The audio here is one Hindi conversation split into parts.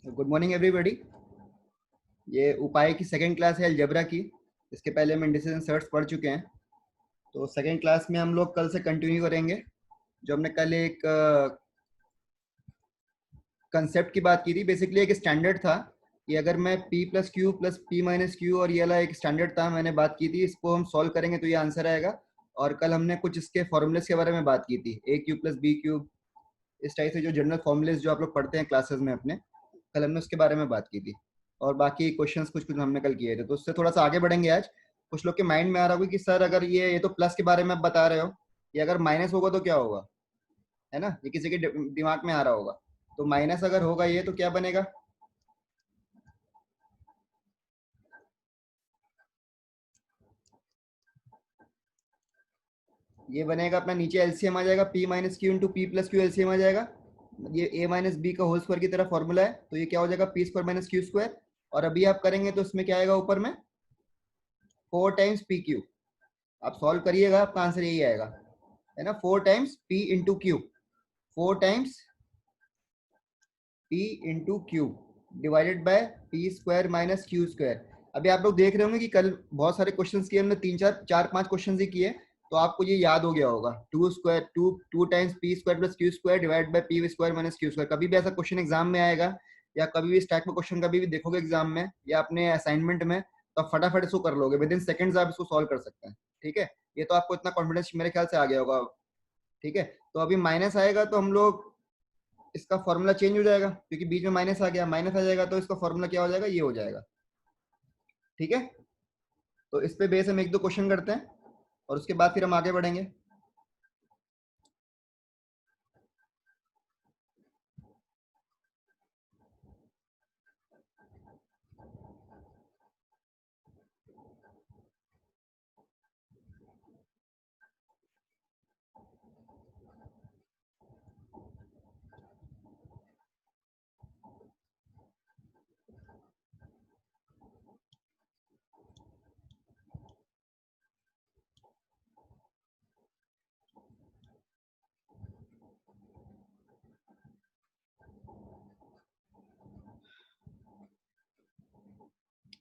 Good morning everybody. ये उपाय की सेकंड क्लास है अलजेब्रा की। इसके पहले हम इंडिसेस एंड सर्ट्स पढ़ चुके हैं। तो सेकंड क्लास में हम लोग कल से कंटिन्यू करेंगे। जो हमने कल एक कंसेप्ट की बात की थी, बेसिकली एक स्टैंडर्ड था कि अगर मैं p plus Q plus P minus Q, और ये वाला एक स्टैंडर्ड था, मैंने बात की थी, इसको हम सॉल्व करेंगे तो ये आंसर आएगा। और कल हमने कुछ इसके फॉर्मूलेस के बारे में बात की थी, ए क्यूब प्लस बी क्यूब, इस टाइप से जो जनरल फॉर्मूलेस जो आप लोग पढ़ते हैं क्लासेस में अपने, कल हमने उसके बारे में बात की थी। और बाकी क्वेश्चंस कुछ कुछ हमने कल किए थे, तो उससे थोड़ा सा आगे बढ़ेंगे आज। कुछ लोग के माइंड में आ रहा होगा कि सर अगर ये तो प्लस के बारे में आप बता रहे हो, ये अगर माइनस होगा तो क्या होगा, है ना, ये किसी के दिमाग में आ रहा होगा। तो माइनस अगर होगा ये तो क्या बनेगा, ये बनेगा अपना, नीचे एलसीएम आ जाएगा, p minus q into p plus q, LCM आ जाएगा। ये a माइनस बी का होल स्क्वायर की तरह फॉर्मूला है, तो ये क्या हो जाएगा, p square minus q square. और अभी आप करेंगे तो इसमें क्या आएगा ऊपर में, 4 टाइम्स पी क्यू। आप सॉल्व करिएगा, आपका आंसर यही आएगा, है ना, 4 times P into Q, 4 times P into Q divided by P square minus q square. अभी आप लोग देख रहे होंगे कि कल बहुत सारे क्वेश्चंस किए हमने, तीन चार चार पांच क्वेश्चंस ही किए, तो आपको ये याद हो गया होगा, two times P square plus Q square divide by P square minus q square. कभी भी ऐसा क्वेश्चन एग्जाम में आएगा, या कभी भी स्टैक में क्वेश्चन कभी भी देखोगे एग्जाम में या अपने असाइनमेंट में, तो आप फटाफट इसको कर लोगे, विद इन सेकंड्स आप इसको सॉल्व कर सकते हैं। ठीक है, ये तो आपको इतना कॉन्फिडेंस मेरे ख्याल से आ गया होगा। ठीक है, तो अभी माइनस आएगा तो हम लोग इसका फॉर्मूला चेंज हो जाएगा, क्योंकि बीच में माइनस आ गया, माइनस आ जाएगा तो इसका फॉर्मूला क्या हो जाएगा, ये हो जाएगा। ठीक है, तो इस पे बेस हम एक दो क्वेश्चन करते हैं और उसके बाद फिर हम आगे बढ़ेंगे।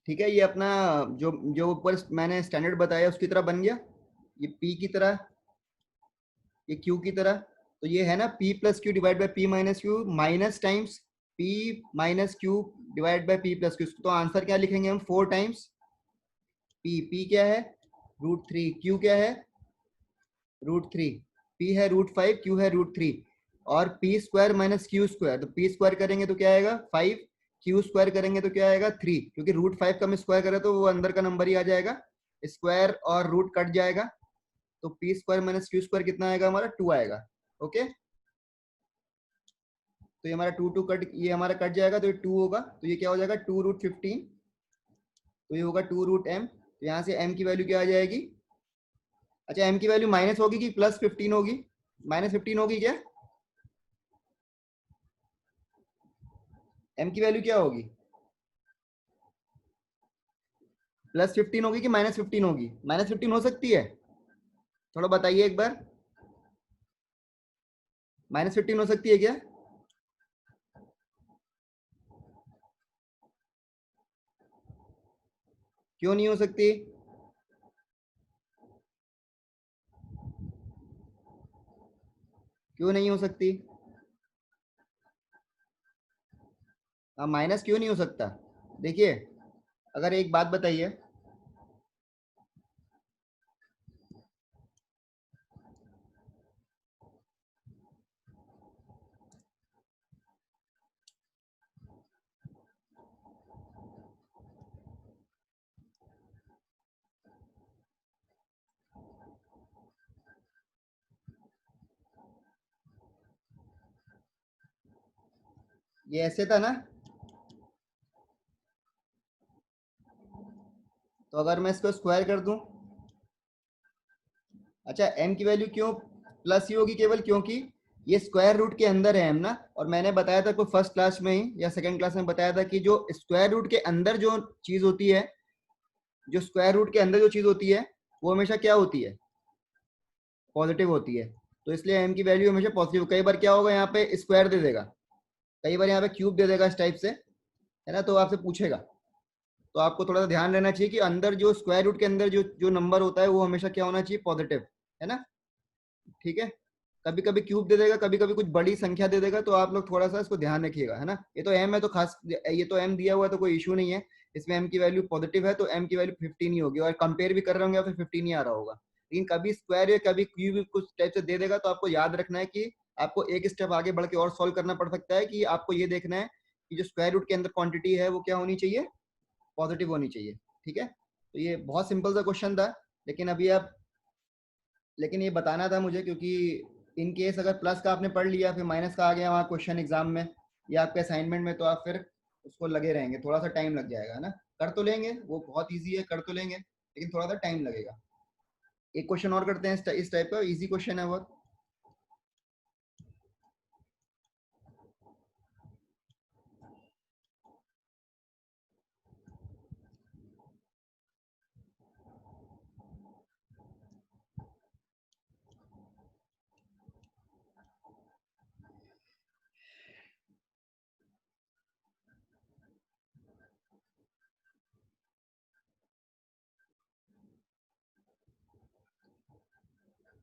ठीक है, ये अपना जो जो ऊपर मैंने स्टैंडर्ड बताया उसकी तरह बन गया, ये p की तरह, ये q की तरह। तो ये है ना p plus Q divide by P minus Q, minus times p minus Q divide by P plus Q. तो आंसर क्या लिखेंगे हम, 4 टाइम्स p क्या है, √3, q क्या है, √3, p है √5, q है √3, और p square minus q square, तो p स्क्वायर करेंगे तो क्या आएगा 5, q स्क्वायर करेंगे तो क्या आएगा 3, क्योंकि √5 का हम स्क्वायर करें तो वो अंदर का नंबर ही आ जाएगा, स्क्वायर और रूट कट जाएगा, तो p square minus q square कितना आएगा हमारा, 2 आएगा। ओके, तो ये हमारा टू टू कट, ये हमारा कट जाएगा तो ये 2 होगा, तो ये क्या हो जाएगा 2√15, तो ये होगा 2√m। तो यहाँ से m की वैल्यू क्या आ जाएगी, अच्छा m की वैल्यू माइनस होगी कि प्लस 15 होगी, -15 होगी क्या, m की वैल्यू क्या होगी, +15 होगी कि -15 होगी, -15 हो सकती है, थोड़ा बताइए एक बार, -15 हो सकती है क्या, क्यों नहीं हो सकती, क्यों नहीं हो सकती, माइनस क्यों नहीं हो सकता, देखिए, अगर एक बात बताइए, ये ऐसे था ना, तो अगर मैं इसको स्क्वायर कर दूं, अच्छा m की वैल्यू क्यों प्लस ही होगी, केवल क्योंकि ये स्क्वायर रूट के अंदर है m ना, और मैंने बताया था को फर्स्ट क्लास में ही या सेकंड क्लास में बताया था कि जो स्क्वायर रूट के अंदर जो चीज होती है, जो स्क्वायर रूट के अंदर जो चीज होती है वो हमेशा क्या होती है, पॉजिटिव होती है। तो इसलिए m की वैल्यू हमेशा पॉजिटिव, कई बार क्या होगा यहाँ पे स्क्वायर दे देगा, कई बार यहाँ पे क्यूब दे देगा इस टाइप से, है ना, तो आपसे पूछेगा। तो आपको थोड़ा सा ध्यान रहना चाहिए कि अंदर जो स्क्वायर रूट के अंदर जो जो नंबर होता है वो हमेशा क्या होना चाहिए, पॉजिटिव, है ना। ठीक है, कभी कभी क्यूब दे देगा, कभी कभी कुछ बड़ी संख्या दे देगा, तो आप लोग थोड़ा सा इसको ध्यान रखिएगा, है ना। ये तो एम है तो खास, ये तो एम दिया हुआ है तो कोई इशू नहीं है, इसमें एम की वैल्यू पॉजिटिव है तो एम की वैल्यू 15 ही होगी, और कंपेयर भी कर रहे होंगे फिर 15 ही आ रहा होगा। लेकिन कभी स्क्वायर या कभी क्यूब कुछ टाइप से दे देगा तो आपको याद रखना है कि आपको एक स्टेप आगे बढ़ के और सॉल्व करना पड़ सकता है, कि आपको ये देखना है कि जो स्क्वायर रूट के अंदर क्वांटिटी है वो क्या होनी चाहिए, पॉजिटिव होनी चाहिए। ठीक है, तो ये बहुत सिंपल सा क्वेश्चन था, लेकिन अभी आप, लेकिन ये बताना था मुझे, क्योंकि इन केस अगर प्लस का आपने पढ़ लिया फिर माइनस का आ गया वहाँ क्वेश्चन एग्जाम में या आपके असाइनमेंट में, तो आप फिर उसको लगे रहेंगे, थोड़ा सा टाइम लग जाएगा, है ना। कर तो लेंगे, वो बहुत ईजी है, कर तो लेंगे, लेकिन थोड़ा सा टाइम लगेगा। एक क्वेश्चन और करते हैं इस टाइप का, इजी क्वेश्चन है बहुत।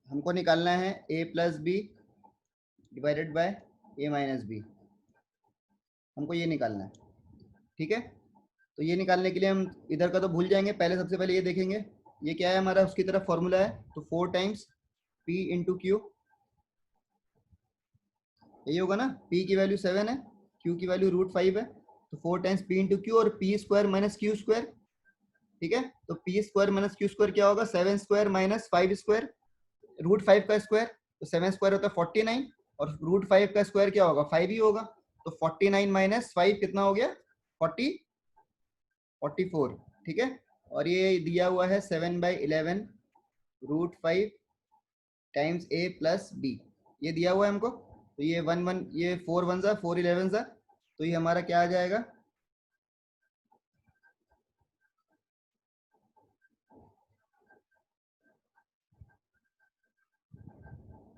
हमको निकालना है a plus B divided by a minus B, हमको ये निकालना है। ठीक है, तो ये निकालने के लिए हम इधर का तो भूल जाएंगे, पहले सबसे पहले ये देखेंगे ये क्या है हमारा, उसकी तरफ फॉर्मूला है, तो 4 टाइम्स p इंटू क्यू, यही होगा ना। p की वैल्यू 7 है, q की वैल्यू √5 है, तो 4 टाइम्स p इंटू क्यू, और P square minus q square. ठीक है, तो P square minus q square क्या होगा, 7 स्क्वायर माइनस 5 स्क्वायर, √5 का स्क्वायर, तो 7 स्क्वायर होता है 49, और √5 का स्क्वायर क्या होगा, 5 ही होगा, तो 49 माइनस 5 कितना हो गया, 44। ठीक है, और ये दिया हुआ है 7/11 √5 टाइम्स a प्लस b, ये दिया हुआ है हमको। तो ये 1 1, ये 4 1 सा 4 11 सा, तो ये हमारा क्या आ जाएगा,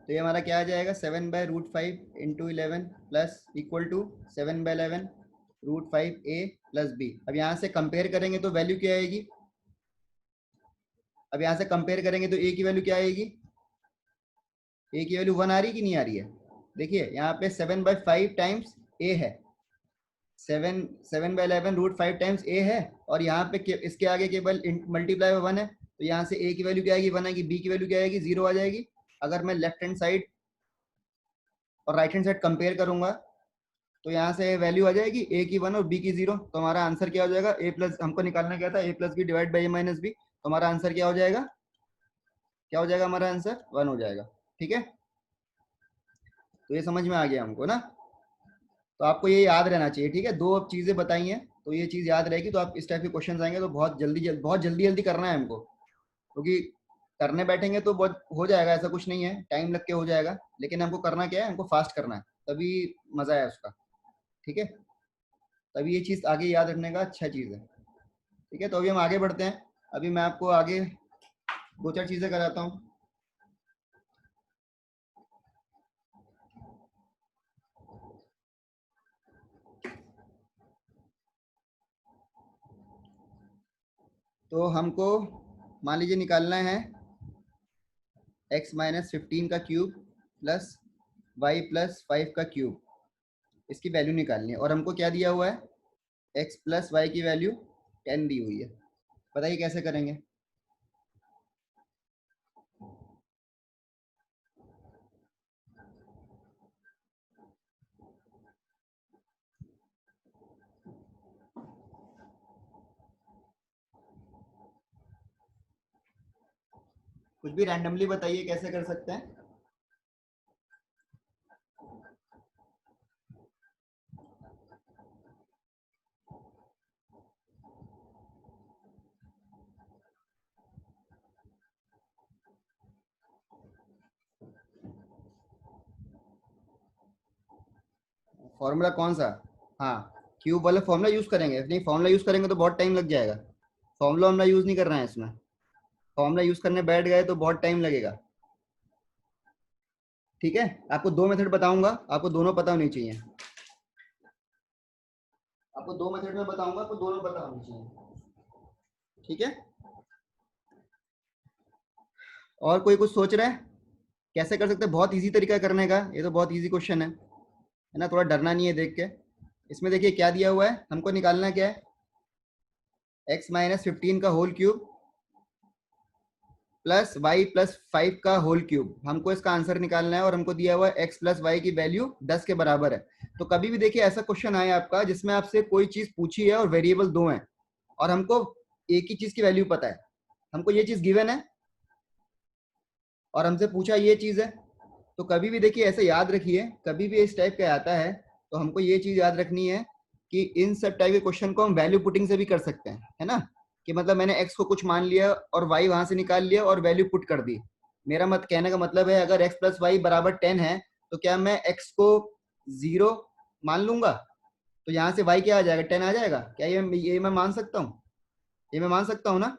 तो ये हमारा क्या आ जाएगा, 7/√5 into 11 plus equal to 7/11 √5 a plus b। अब यहाँ से कंपेयर करेंगे तो वैल्यू क्या आएगी, अब यहाँ से कंपेयर करेंगे तो a की वैल्यू क्या आएगी, a की वैल्यू 1 आ रही है कि नहीं आ रही है। देखिए यहाँ पे 7/5 टाइम्स a है, 7/11 √5 टाइम्स a है, और यहाँ पे इसके आगे केवल मल्टीप्लाई बाय 1 है, तो यहाँ से a की वैल्यू क्या आएगी, 1 आएगी, b की वैल्यू क्या आएगी, 0 आ जाएगी। अगर मैं लेफ्ट हैंड साइड और राइट हैंड साइड कंपेयर करूंगा तो यहाँ से वैल्यू आ जाएगी, a की 1 और b की 0, तो हमारा आंसर क्या हो जाएगा, a प्लस, हमको निकालना क्या था, a plus B divide by a minus B, तो हमारा आंसर क्या हो जाएगा, क्या हो जाएगा, हमारा आंसर 1 हो जाएगा। ठीक है, तो ये समझ में आ गया हमको ना। तो आपको ये याद रहना चाहिए, ठीक है, दो चीजें बताई हैं तो ये चीज याद रहेगी, तो आप इस टाइप के क्वेश्चन आएंगे तो बहुत जल्दी जल्दी करना है हमको, क्योंकि करने बैठेंगे तो बहुत हो जाएगा, ऐसा कुछ नहीं है, टाइम लग के हो जाएगा, लेकिन हमको करना क्या है, हमको फास्ट करना है, तभी मजा है उसका। ठीक है, तभी ये चीज आगे याद रखने का अच्छा चीज है। ठीक है, तो अभी हम आगे बढ़ते हैं, अभी मैं आपको आगे दो चार चीजें कराता हूँ। तो हमको मान लीजिए निकालना है x-15 का क्यूब प्लस y+5 का क्यूब, इसकी वैल्यू निकालनी है, और हमको क्या दिया हुआ है, x प्लस वाई की वैल्यू 10 दी हुई है। बताइए कैसे करेंगे। कुछ भी रैंडमली बताइए कैसे कर सकते हैं। फॉर्मूला कौन सा, हाँ, क्यूब वाला फॉर्मूला यूज करेंगे, नहीं फॉर्मूला यूज करेंगे तो बहुत टाइम लग जाएगा, फॉर्मूला हमला यूज नहीं कर रहे हैं इसमें, फॉर्मूला यूज करने बैठ गए तो बहुत टाइम लगेगा। ठीक है, आपको दो मेथड बताऊंगा, आपको दोनों पता होनी चाहिए। आपको दो मेथड में बताऊंगा, आपको दोनों पता होनी चाहिए, ठीक है। और कोई कुछ सोच रहा है कैसे कर सकते हैं? बहुत इजी तरीका करने का, ये तो बहुत इजी क्वेश्चन है ना, थोड़ा डरना नहीं है देख के। इसमें देखिए क्या दिया हुआ है, हमको निकालना क्या है, x माइनस 15 का whole cube plus Y plus 5 का होल क्यूब, हमको इसका आंसर निकालना है। और हमको दिया हुआ है x प्लस वाई की वैल्यू 10 के बराबर है। तो कभी भी देखिए ऐसा क्वेश्चन आए आपका जिसमें आपसे कोई चीज पूछी है और वेरिएबल दो हैं और हमको एक ही चीज की वैल्यू पता है, हमको ये चीज गिवन है और हमसे पूछा ये चीज है, तो कभी भी देखिए ऐसे याद रखिए, कभी भी इस टाइप का आता है तो हमको ये चीज याद रखनी है कि इन सब टाइप के क्वेश्चन को हम वैल्यू पुटिंग से भी कर सकते हैं, है ना। कि मतलब मैंने x को कुछ मान लिया और y वहां से निकाल लिया और वैल्यू पुट कर दी। मेरा मत कहने का मतलब है अगर x प्लस वाई बराबर 10 है तो क्या मैं x को 0 मान लूंगा, तो यहाँ से y क्या आ जाएगा, 10 आ जाएगा क्या? ये मैं मान सकता हूँ, ये मैं मान सकता हूँ ना,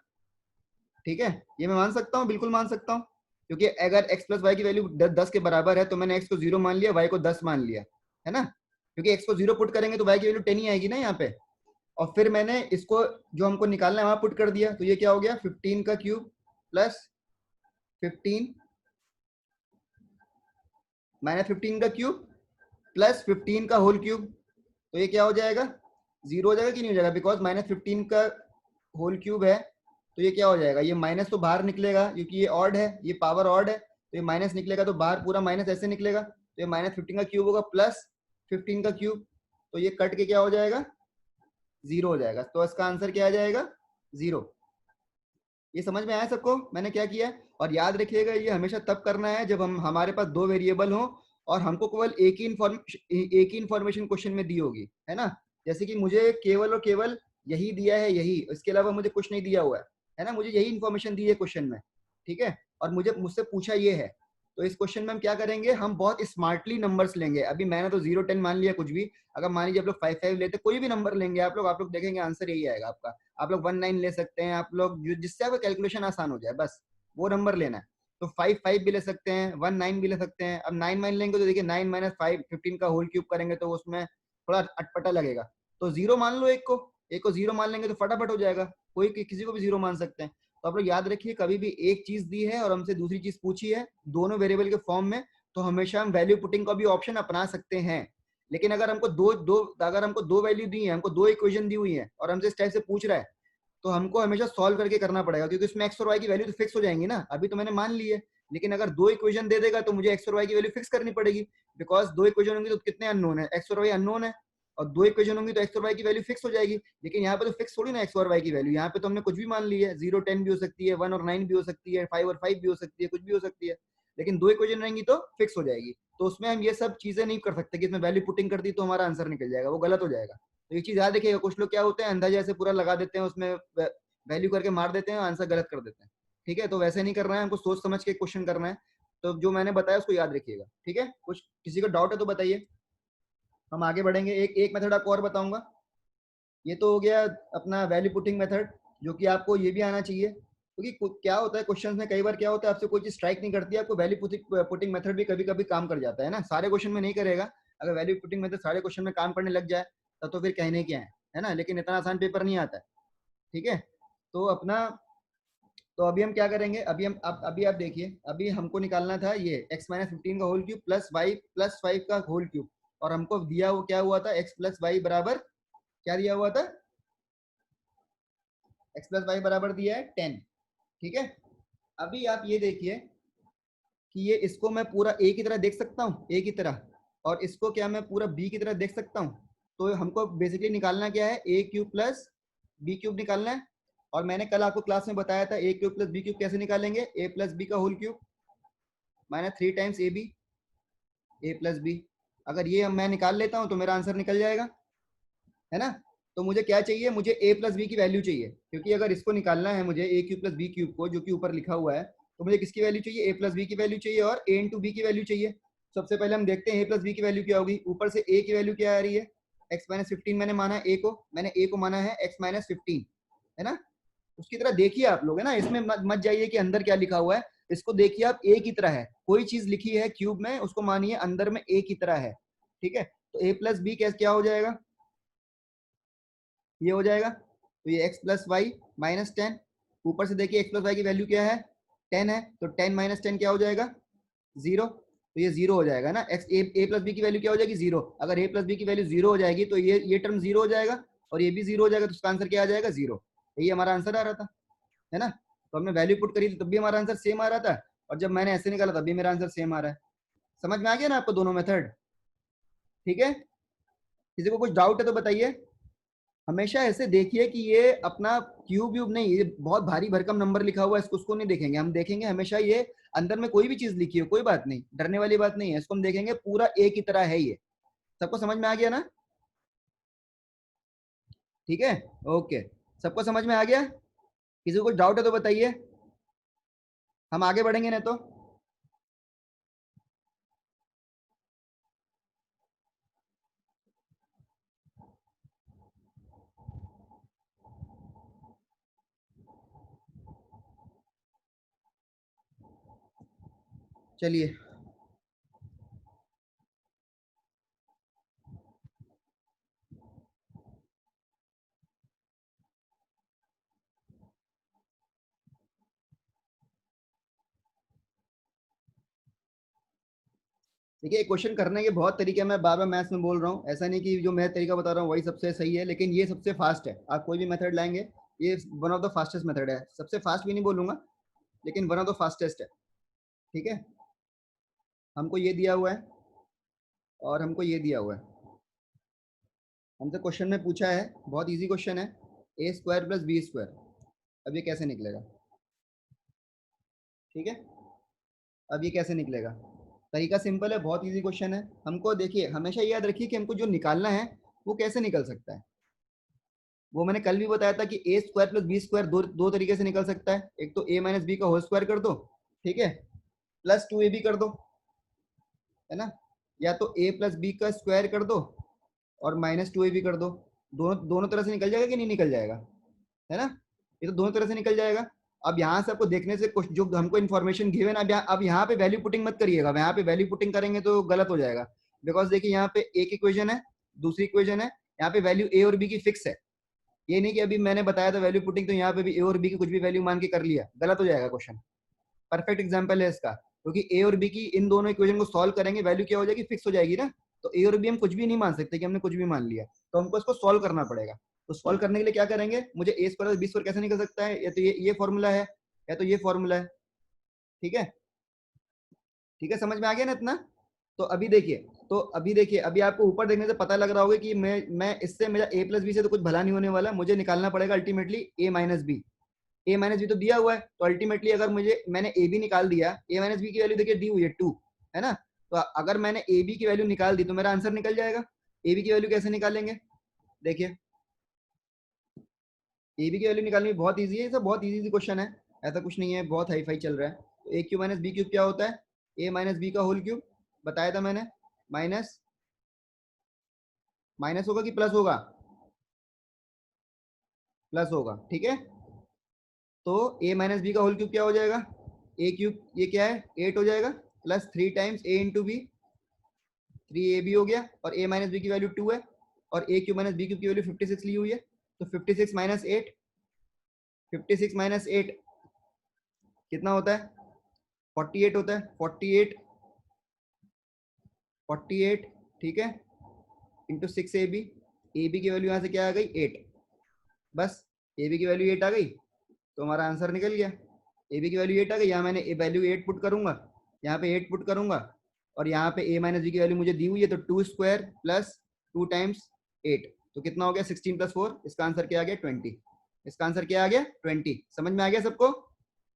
ठीक है, ये मैं मान सकता हूँ, बिल्कुल मान सकता हूँ। क्योंकि अगर x प्लस वाई की वैल्यू 10 के बराबर है तो मैंने x को 0 मान लिया, y को 10 मान लिया, है ना। क्योंकि x को 0 पुट करेंगे तो y की वैल्यू 10 ही आएगी ना यहाँ पे। और फिर मैंने इसको जो हमको निकालना है वहां पुट कर दिया, तो ये क्या हो गया, 15 का क्यूब प्लस 15 माइनस 15 का क्यूब प्लस 15 का होल क्यूब। तो ये क्या हो जाएगा, 0 हो जाएगा कि नहीं हो जाएगा, बिकॉज माइनस 15 का होल क्यूब है। तो ये क्या हो जाएगा, ये माइनस तो बाहर निकलेगा क्योंकि ये ऑड है, ये पावर ऑड है, तो ये माइनस निकलेगा तो बाहर पूरा माइनस ऐसे निकलेगा, तो ये माइनस 15 का क्यूब होगा प्लस 15 का क्यूब, तो ये कट के क्या हो जाएगा, 0 हो जाएगा। तो इसका आंसर क्या आ जाएगा, 0। ये समझ में आया सबको मैंने क्या किया है? और याद रखिएगा ये हमेशा तब करना है जब हमारे पास दो वेरिएबल हो और हमको केवल एक ही इंफॉर्मेशन क्वेश्चन में दी होगी, है ना। जैसे कि मुझे केवल और केवल यही दिया है, यही, इसके अलावा मुझे कुछ नहीं दिया हुआ है ना, मुझे यही इन्फॉर्मेशन दी है क्वेश्चन में, ठीक है। और मुझसे पूछा ये है, तो इस क्वेश्चन में हम क्या करेंगे, हम बहुत स्मार्टली नंबर्स लेंगे। अभी मैंने तो 0 10 मान लिया कुछ भी, अगर मान लीजिए आप लोग 5 5 लेते, कोई भी नंबर लेंगे आप लोग देखेंगे आंसर यही आएगा आपका। आप लोग 19 ले सकते हैं, आप लोग जिससे आपका कैलकुलेशन आसान हो जाए, बस वो नंबर लेना है। तो 5 5 भी ले सकते हैं, 19 भी ले सकते हैं। अब 9 9 लेंगे तो देखिए 9 माइनस 5 15 का होल क्यूब करेंगे तो उसमें थोड़ा अटपटा लगेगा। तो 0 मान लो, एक को 0 मान लेंगे तो फटाफट हो जाएगा, कोई किसी को भी 0 मान सकते हैं। तो आप लोग याद रखिए कभी भी एक चीज दी है और हमसे दूसरी चीज पूछी है दोनों वेरिएबल के फॉर्म में, तो हमेशा हम वैल्यू पुटिंग का भी ऑप्शन अपना सकते हैं। लेकिन अगर हमको दो वैल्यू दी है, हमको दो इक्वेशन दी हुई है और हमसे इस टाइप से पूछ रहा है, तो हमको हमेशा सॉल्व करके करना पड़ेगा, क्योंकि उसमें एक्स और वाई की वैल्यू तो फिक्स हो जाएंगी ना। अभी तो मैंने मान ली है, लेकिन अगर दो इक्वेशन दे देगा तो मुझे एक्स और वाई की वैल्यू फिक्स करनी पड़ेगी। बिकॉज दो इक्वेशन होंगी तो कितने अननोन है, एक्स और वाई अननोन है, और दो इक्वेशन होंगी तो एक्स और वाई की वैल्यू फिक्स हो जाएगी। लेकिन यहाँ पे तो फिक्स थोड़ी ना एक्स और वाई की वैल्यू, यहाँ पे तो हमने कुछ भी मान ली है, 0 10 भी हो सकती है, 1 और 9 भी हो सकती है, 5 और 5 भी हो सकती है, कुछ भी हो सकती है। लेकिन दो इक्वेशन रहेंगी तो फिक्स हो जाएगी। तो उसमें हम ये सब चीजें नहीं कर सकते कि इसमें वैल्यू पुटिंग कर दी तो हमारा आंसर निकल जाएगा, वो गलत हो जाएगा। तो ये चीज याद रखिएगा। कुछ लोग क्या होते हैं, अंधा जैसे पूरा लगा देते हैं, उसमें वैल्यू करके मार देते हैं, आंसर गलत कर देते हैं, ठीक है। तो वैसे नहीं करना है, हमको सोच समझ के क्वेश्चन करना है। तो जो मैंने बताया उसको याद रखिएगा, ठीक है। कुछ किसी को डाउट है तो बताइए, हम आगे बढ़ेंगे। एक एक मेथड आपको और बताऊंगा। ये तो हो गया अपना वैल्यू पुटिंग मेथड, जो कि आपको ये भी आना चाहिए, क्योंकि क्या होता है क्वेश्चन में कई बार क्या होता है, आपसे कोई चीज स्ट्राइक नहीं करती है, आपको वैल्यू पुटिंग मेथड भी कभी कभी काम कर जाता है ना, सारे क्वेश्चन में नहीं करेगा। अगर वैल्यू पुटिंग मेथड सारे क्वेश्चन में काम करने लग जाए तब तो फिर कहने क्या है ना। लेकिन इतना आसान पेपर नहीं आता है, ठीक है। तो अपना, तो अभी हम क्या करेंगे, अभी आप देखिए, अभी हमको निकालना था ये x माइनस 15 का whole cube plus Y plus 5 का होल क्यूब, और हमको दिया वो क्या हुआ था, x प्लस वाई बराबर क्या दिया हुआ था, x प्लस वाई बराबर दिया है 10, ठीक है। अभी आप ये देखिए कि ये इसको मैं पूरा a की तरह देख सकता हूँ, a की तरह, और इसको क्या मैं पूरा b की तरह देख सकता हूँ। तो हमको बेसिकली निकालना क्या है, a cube plus b cube निकालना है। और मैंने कल आपको क्लास में बताया था a cube plus b cube कैसे निकालेंगे, a प्लस b का whole cube minus 3 times A B, A plus B. अगर ये मैं निकाल लेता हूँ तो मेरा आंसर निकल जाएगा, है ना। तो मुझे क्या चाहिए, मुझे ए प्लस बी की वैल्यू चाहिए, क्योंकि अगर इसको निकालना है मुझे ए क्यूब प्लस बी क्यूब को, जो कि ऊपर लिखा हुआ है, तो मुझे किसकी वैल्यू चाहिए, ए प्लस बी की वैल्यू चाहिए और ए इंटू बी की वैल्यू चाहिए। सबसे पहले हम देखते हैं ए प्लस बी की वैल्यू क्या होगी। ऊपर से ए की वैल्यू क्या आ रही है, एक्स माइनस 15 मैंने माना ए को, माना है एक्स माइनस 15, है ना। उसकी तरह देखिए आप लोग, है ना, इसमें मत जाइए कि अंदर क्या लिखा हुआ है, इसको देखिए आप ए की तरह है, कोई चीज लिखी है क्यूब में उसको मानिए अंदर में ए की तरह है, ठीक है। तो ए प्लस बी क्या हो जाएगा, ये हो जाएगा, तो ये x प्लस वाई माइनस 10, ऊपर से देखिए x प्लस वाई की वैल्यू क्या है 10 है, तो 10 माइनस 10 क्या हो जाएगा 0, तो ये 0 हो जाएगा ना। x a प्लस बी की वैल्यू क्या हो जाएगी 0, अगर a प्लस बी की वैल्यू 0 हो जाएगी तो ये टर्म 0 हो जाएगा और ये भी 0 हो जाएगा, तो उसका आंसर क्या आ जाएगा 0। यही हमारा आंसर आ रहा था, है ना। तो हमने वैल्यू पुट करी तब भी हमारा आंसर सेम आ रहा था, और जब मैंने ऐसे निकाला तब भी मेरा आंसर सेम आ रहा है। समझ में आ गया ना आपको दोनों मेथड? ठीक है, किसी को कुछ डाउट है तो बताइए। हमेशा ऐसे देखिए कि ये अपना क्यूब व्यूब नहीं, ये बहुत भारी भरकम नंबर लिखा हुआ है, इसको उसको नहीं देखेंगे हम, देखेंगे हमेशा ये अंदर में कोई भी चीज लिखी हो कोई बात नहीं, डरने वाली बात नहीं है, इसको हम देखेंगे पूरा एक ही तरह है ये। सबको समझ में आ गया ना? ठीक है, ओके, सबको समझ में आ गया? किसी को कुछ डाउट है तो बताइए, हम आगे बढ़ेंगे नहीं तो। चलिए, देखिए क्वेश्चन करने के बहुत तरीके, मैं बार बार मैथ्स में बोल रहा हूँ, ऐसा नहीं कि जो मैं तरीका बता रहा हूँ वही सबसे सही है, लेकिन ये सबसे फास्ट है। आप कोई भी मेथड लाएंगे, ये one of the fastest method है, सबसे फास्ट भी नहीं बोलूंगा लेकिन वन ऑफ द फास्टेस्ट है। ठीक है, हमको ये दिया हुआ है और हमको ये दिया हुआ है, हमसे क्वेश्चन में पूछा है, बहुत इजी क्वेश्चन है, a square plus b square, अब ये कैसे निकलेगा? ठीक है, अब ये कैसे निकलेगा? तरीका सिंपल है, बहुत इजी क्वेश्चन है। हमको देखिए हमेशा याद रखिए कि हमको जो निकालना है वो कैसे निकल सकता है। वो मैंने कल भी बताया था कि ए स्क्वायर प्लस बी स्क्वायर दो तरीके से निकल सकता है, एक तो ए माइनस बी का होल स्क्वायर कर दो, ठीक है, प्लस 2ab कर दो, है ना, या तो ए प्लस बी का स्क्वायर कर दो और -2ab कर दो, दोनों दोनों तरह से निकल जाएगा कि नहीं निकल जाएगा, है ना, ये तो दोनों तरह से निकल जाएगा। अब यहाँ से आपको देखने से कुछ जो हमको इन्फॉर्मेशन गिवन, अब यहाँ पे वैल्यू पुटिंग मत करिएगा, यहाँ पे वैल्यू पुटिंग करेंगे तो गलत हो जाएगा, बिकॉज देखिए यहाँ पे एक इक्वेशन है, दूसरी इक्वेशन है, यहाँ पे वैल्यू ए और बी की फिक्स है, ये नहीं कि अभी मैंने बताया था वैल्यू पुटिंग तो यहाँ पे भी ए और बी की कुछ भी वैल्यू मान के कर लिया, गलत हो जाएगा क्वेश्चन। परफेक्ट एग्जाम्पल है इसका, क्योंकि ए और बी की इन दोनों इक्वेशन को सॉल्व करेंगे, वैल्यू क्या हो जाएगी फिक्स हो जाएगी ना, तो ए और बी हम कुछ भी नहीं मान सकते कि हमने कुछ भी मान लिया, तो हमको इसको सॉल्व करना पड़ेगा। तो सॉल्व करने के लिए क्या करेंगे, मुझे ए स्क्वायर बी स्क्वायर कैसे निकल सकता है, या तो ये फॉर्मूला है या तो ये फॉर्मूला है। ठीक है, ठीक है, समझ में आ गया ना इतना? तो अभी देखिए, अभी आपको ऊपर देखने से पता लग रहा होगा कि मैं इससे मेरा ए प्लस बी से तो कुछ भला नहीं होने वाला, मुझे निकालना पड़ेगा अल्टीमेटली ए माइनस बी। ए माइनस बी तो दिया हुआ है, तो अल्टीमेटली अगर मैंने ए बी निकाल दिया, ए माइनस बी की वैल्यू देखिए दी हुई है 2, है ना, तो अगर मैंने ए बी की वैल्यू निकाल दी तो मेरा आंसर निकल जाएगा। ए बी की वैल्यू कैसे निकालेंगे, देखिए ए बी की वैल्यू निकालनी बहुत ईजी है, ये सब बहुत ईजी क्वेश्चन है, ऐसा कुछ नहीं है बहुत हाई फाई चल रहा है। तो ए क्यूब माइनस बी क्यूब क्या होता है, ए माइनस बी का होल क्यूब, बताया था मैंने, माइनस माइनस होगा कि प्लस होगा, प्लस होगा, ठीक है। तो ए माइनस बी का होल क्यूब क्या हो जाएगा, ए क्यूब ये क्या है 8 हो जाएगा, plus 3 times A into B, 3ab हो गया, और a माइनस बी की वैल्यू 2 है, और a cube minus B cube की वैल्यू 56 ली हुई है, तो 56 माइनस 8, 56 माइनस 8 कितना होता है 48 होता है, 48, 48, ठीक है, इंटू 6ab, ए बी की वैल्यू यहाँ से क्या आ गई 8, बस ए बी की वैल्यू 8 आ गई तो हमारा आंसर निकल गया। ए बी की वैल्यू 8 आ गई, यहाँ मैंने वैल्यू 8 पुट करूंगा, यहाँ पे 8 पुट करूंगा, और यहाँ पे ए माइनस बी की वैल्यू मुझे दी हुई है, तो 2 स्क्वायर प्लस 2 टाइम्स 8, तो कितना हो गया 16 प्लस 4, इसका आंसर क्या आ गया 20, इसका आंसर क्या आ गया 20। समझ में आ गया सबको?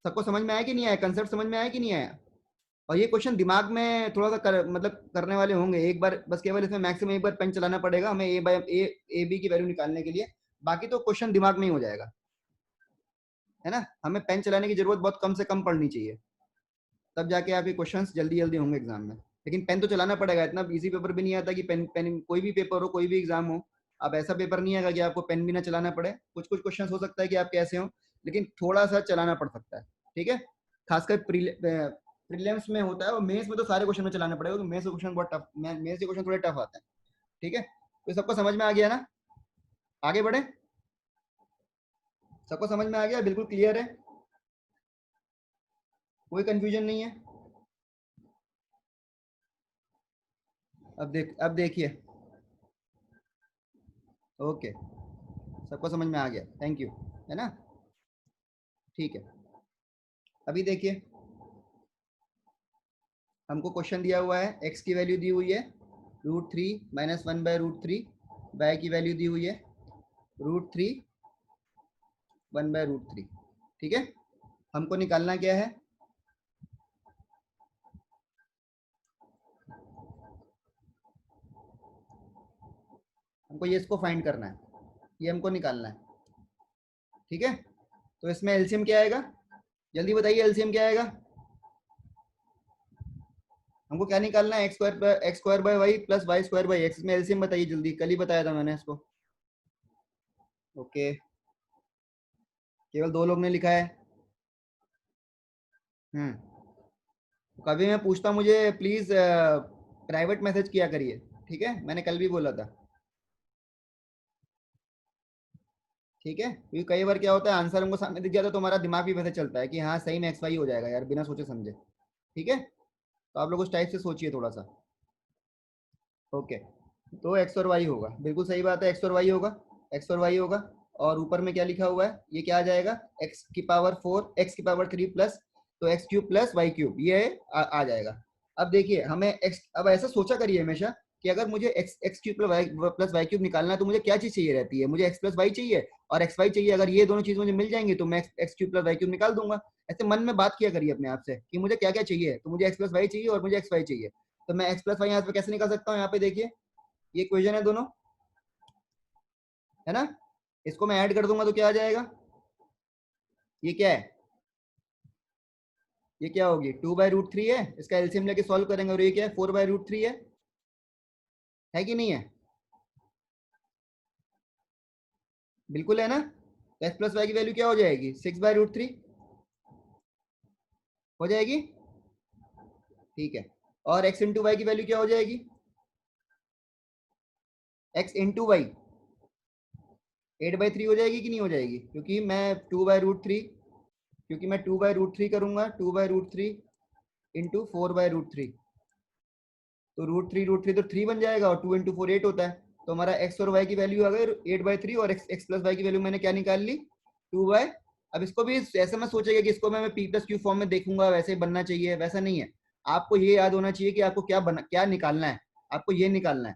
सबको समझ में आया कि नहीं आया, कंसेप्ट समझ में आया कि नहीं आया? और ये क्वेश्चन दिमाग में थोड़ा सा मतलब करने वाले होंगे, एक बार बस केवल इसमें मैक्सिमम एक बार पेन चलाना पड़ेगा हमें ए बी की वैल्यू निकालने के लिए, बाकी तो क्वेश्चन दिमाग में ही हो जाएगा, है ना। हमें पेन चलाने की जरूरत बहुत कम से कम पड़नी चाहिए, तब जाके आपके क्वेश्चंस जल्दी जल्दी होंगे एग्जाम में, लेकिन पेन तो चलाना पड़ेगा, इतना इजी पेपर भी नहीं आता कि पेन पेन कोई भी पेपर हो कोई भी एग्जाम हो, अब ऐसा पेपर नहीं आएगा कि आपको पेन भी ना चलाना पड़े, कुछ कुछ क्वेश्चन हो सकता है कि आप कैसे हो, लेकिन थोड़ा सा चलाना पड़ सकता है, ठीक है। खासकर प्रीलिम्स में होता है, और मेंस में तो सारे क्वेश्चन में चलाना पड़ेगा, क्योंकि मेंस के क्वेश्चन बहुत टफ, मेंस के क्वेश्चन थोड़े टफ आते हैं, ठीक है। तो सबको समझ में आ गया ना, आगे बढ़े। सबको समझ में आ गया? बिल्कुल क्लियर है, कोई कंफ्यूजन नहीं है? अब देखिए, ओके, सबको समझ में आ गया, थैंक यू, है ना? ठीक है, अभी देखिए, हमको क्वेश्चन दिया हुआ है, एक्स की वैल्यू दी हुई है √3 -1/√3, वाई की वैल्यू दी हुई है √3 1/√3। ठीक है, हमको निकालना क्या है? हमको ये इसको फाइंड करना है, ये हमको निकालना है। ठीक है, तो इसमें एलसीएम क्या आएगा? जल्दी बताइए, एलसीएम क्या आएगा? हमको क्या निकालना है? x² by Y plus y² by x। इसमें एलसीएम बताइए जल्दी, कल ही बताया था मैंने इसको। ओके, केवल 2 लोग ने लिखा है। कभी मैं पूछता हूँ, मुझे प्लीज प्राइवेट मैसेज किया करिए, ठीक है? मैंने कल भी बोला था, ठीक है? क्योंकि कई बार क्या होता है, आंसर हमको सामने दिख जाता है तो हमारा दिमाग भी वैसे चलता है कि हाँ सही में एक्स वाई हो जाएगा यार, बिना सोचे समझे। ठीक है, तो आप लोग उस टाइप से सोचिए थोड़ा सा। ओके, तो एक्स और वाई होगा, बिल्कुल सही बात है, एक्स और वाई होगा, एक्स और वाई होगा। और ऊपर में क्या लिखा हुआ है, ये क्या आ जाएगा? x⁴ x⁴ प्लस, तो x³ प्लस y³ ये आ जाएगा। अब देखिए, हमें x, अब ऐसा सोचा करिए हमेशा कि अगर मुझे x³ प्लस y³ निकालना है तो मुझे क्या चीज चाहिए रहती है? मुझे x प्लस वाई चाहिए और एक्स वाई चाहिए। अगर ये दोनों चीज मुझे मिल जाएंगी तो मैं x³ प्लस y³ निकाल दूंगा। ऐसे मन में बात किया करिए अपने आप से कि मुझे क्या क्या चाहिए, तो मुझे x प्लस वाई चाहिए और मुझे एक्स वाई चाहिए, तो मैं x प्लस वाई यहाँ पे कैसे निकाल सकता हूँ? यहाँ पे देखिए, ये इक्वेशन है दोनों, है ना? इसको मैं ऐड कर दूंगा तो क्या आ जाएगा? ये क्या है? ये क्या होगी? 2/√3 है, इसका एलसीएम लेके सॉल्व करेंगे, और ये क्या है? 4/√3 है कि नहीं है? बिल्कुल है ना? एक्स प्लस वाई की वैल्यू क्या हो जाएगी? 6/√3 हो जाएगी, ठीक है। और एक्स इंटू वाई की वैल्यू क्या हो जाएगी? एक्स इंटू वाई 8/3 हो जाएगी कि नहीं हो जाएगी? क्योंकि मैं 2/√3 करूंगा, 2/√3 इंटू 4/√3, तो √3 तो 3 बन जाएगा, और 2 × 4 8 होता है। तो हमारा एक्स और वाई की वैल्यू आ गई 8/3, और एक्स प्लस वाई की वैल्यू मैंने क्या निकाल ली? 2/। अब इसको भी ऐसे में सोचेगा कि इसको मैं पी प्लस क्यू फॉर्म में देखूंगा, वैसे ही बनना चाहिए, वैसा नहीं है। आपको ये याद होना चाहिए कि आपको क्या निकालना है, आपको ये निकालना है।